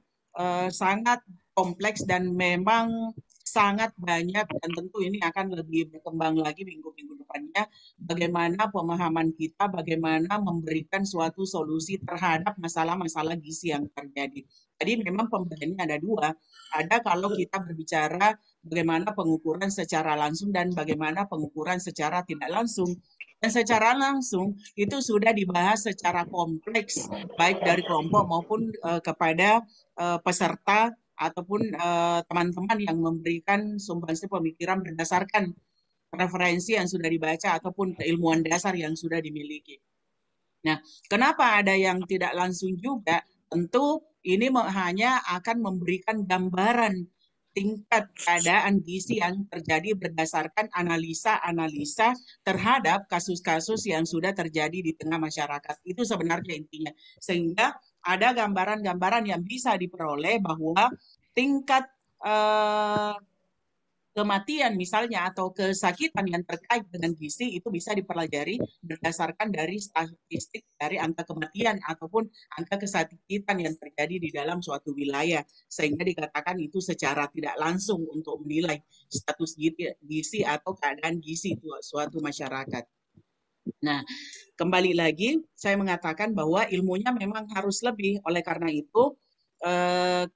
sangat kompleks dan memang sangat banyak, dan tentu ini akan lebih berkembang lagi minggu-minggu depannya, bagaimana pemahaman kita, bagaimana memberikan suatu solusi terhadap masalah-masalah gizi yang terjadi. Jadi memang pembagiannya ada dua, ada kalau kita berbicara bagaimana pengukuran secara langsung dan bagaimana pengukuran secara tidak langsung. Dan secara langsung itu sudah dibahas secara kompleks, baik dari kelompok maupun kepada peserta ataupun teman-teman yang memberikan sumbangsi pemikiran berdasarkan referensi yang sudah dibaca ataupun keilmuan dasar yang sudah dimiliki. Nah, kenapa ada yang tidak langsung juga? Tentu ini hanya akan memberikan gambaran tingkat keadaan gizi yang terjadi berdasarkan analisa-analisa terhadap kasus-kasus yang sudah terjadi di tengah masyarakat. Itu sebenarnya intinya. Sehingga ada gambaran-gambaran yang bisa diperoleh bahwa tingkat kematian misalnya atau kesakitan yang terkait dengan gizi itu bisa dipelajari berdasarkan dari statistik dari angka kematian ataupun angka kesakitan yang terjadi di dalam suatu wilayah, sehingga dikatakan itu secara tidak langsung untuk menilai status gizi atau keadaan gizi suatu masyarakat. Nah, kembali lagi saya mengatakan bahwa ilmunya memang harus lebih, oleh karena itu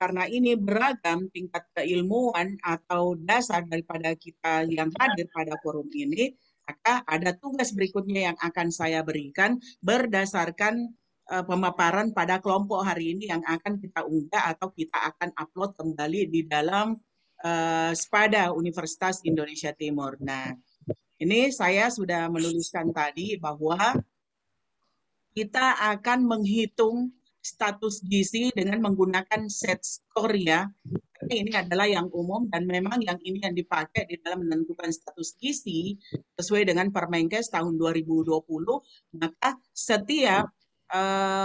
karena ini beragam tingkat keilmuan atau dasar daripada kita yang hadir pada forum ini, maka ada tugas berikutnya yang akan saya berikan berdasarkan pemaparan pada kelompok hari ini yang akan kita unggah atau kita akan upload kembali di dalam SPADA Universitas Indonesia Timur. Nah, ini saya sudah menuliskan tadi bahwa kita akan menghitung status gizi dengan menggunakan set score ya. Ini adalah yang umum dan memang yang ini yang dipakai di dalam menentukan status gizi sesuai dengan Permenkes tahun 2020. Maka setiap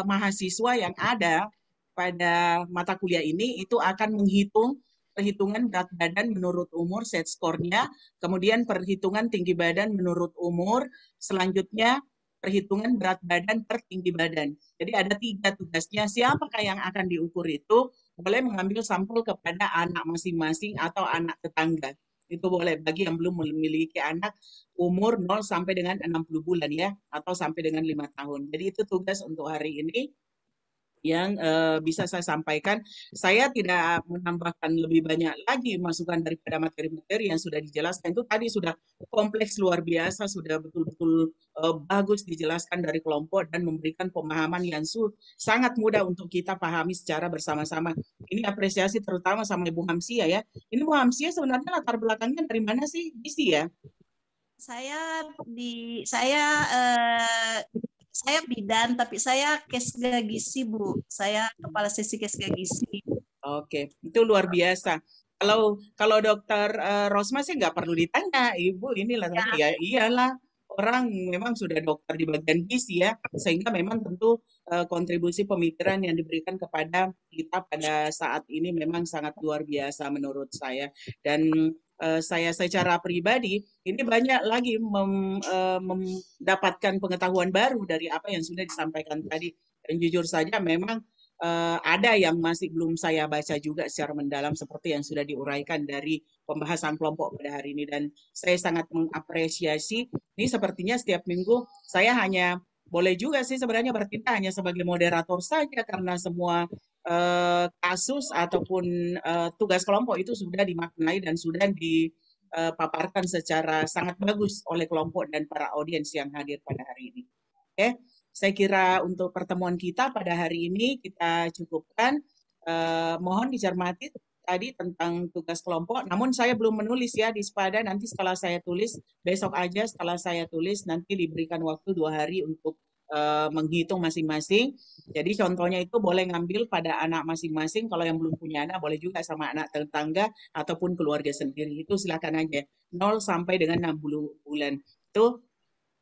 mahasiswa yang ada pada mata kuliah ini itu akan menghitung perhitungan berat badan menurut umur set score-nya, kemudian perhitungan tinggi badan menurut umur, selanjutnya perhitungan berat badan per tinggi badan. Jadi ada 3 tugasnya. Siapakah yang akan diukur itu? Boleh mengambil sampel kepada anak masing-masing atau anak tetangga. Itu boleh bagi yang belum memiliki anak umur 0 sampai dengan 60 bulan ya, atau sampai dengan 5 tahun. Jadi itu tugas untuk hari ini yang bisa saya sampaikan. Saya tidak menambahkan lebih banyak lagi masukan daripada materi-materi yang sudah dijelaskan. Itu tadi sudah kompleks luar biasa, sudah betul-betul bagus dijelaskan dari kelompok dan memberikan pemahaman yang sangat mudah untuk kita pahami secara bersama-sama. Ini apresiasi terutama sama Ibu Hamsia ya. Ini Bu Hamsia sebenarnya latar belakangnya dari mana sih gizi ya? Saya bidan, tapi saya Kesga Gizi, Bu. Saya kepala sesi Kesga Gizi. Oke, itu luar biasa. Kalau dokter Rosma sih nggak perlu ditanya, Ibu inilah tadi ya, iyalah orang memang sudah dokter di bagian gizi ya, sehingga memang tentu kontribusi pemikiran yang diberikan kepada kita pada saat ini memang sangat luar biasa menurut saya. Dan saya secara pribadi ini banyak lagi mendapatkan pengetahuan baru dari apa yang sudah disampaikan tadi. Dan jujur saja memang ada yang masih belum saya baca juga secara mendalam seperti yang sudah diuraikan dari pembahasan kelompok pada hari ini. Dan saya sangat mengapresiasi, ini sepertinya setiap minggu saya hanya boleh juga sih sebenarnya bertindak hanya sebagai moderator saja, karena semua kasus ataupun tugas kelompok itu sudah dimaknai dan sudah dipaparkan secara sangat bagus oleh kelompok dan para audiens yang hadir pada hari ini. Oke, saya kira untuk pertemuan kita pada hari ini kita cukupkan. Mohon dicermati tadi tentang tugas kelompok, namun saya belum menulis ya di Spada. Nanti setelah saya tulis, besok aja setelah saya tulis, nanti diberikan waktu 2 hari untuk menghitung masing-masing. Jadi contohnya itu boleh ngambil pada anak masing-masing. Kalau yang belum punya anak, boleh juga sama anak tetangga ataupun keluarga sendiri. Itu silakan aja. 0 sampai dengan 60 bulan. Itu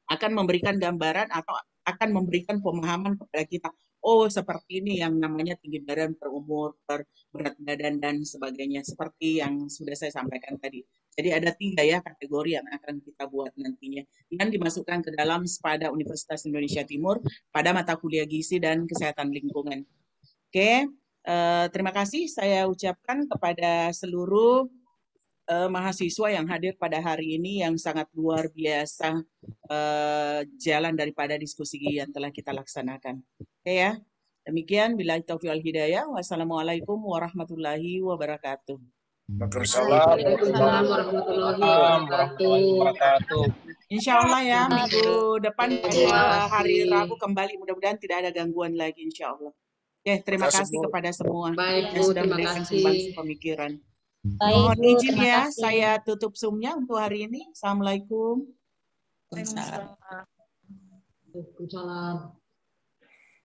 akan memberikan gambaran atau akan memberikan pemahaman kepada kita. Oh, seperti ini yang namanya tinggi badan per umur, per berat badan, dan sebagainya. Seperti yang sudah saya sampaikan tadi. Jadi ada 3 ya kategori yang akan kita buat nantinya. Yang dimasukkan ke dalam Spada Universitas Indonesia Timur pada mata kuliah gizi dan kesehatan lingkungan. Oke, terima kasih saya ucapkan kepada seluruh mahasiswa yang hadir pada hari ini yang sangat luar biasa jalan daripada diskusi yang telah kita laksanakan. Oke ya, demikian billahi taufiq wal hidayah. Wassalamualaikum warahmatullahi wabarakatuh. Waalaikumsalam warahmatullahi wabarakatuh. Insya Allah ya minggu depan pada hari Rabu kembali, mudah-mudahan tidak ada gangguan lagi insya Allah. Oke, terima kasih kepada semua yang sudah memberikan sumbangsi pemikiran. Mohon izin ya, saya tutup Zoom-nya untuk hari ini. Assalamualaikum. Waalaikumsalam.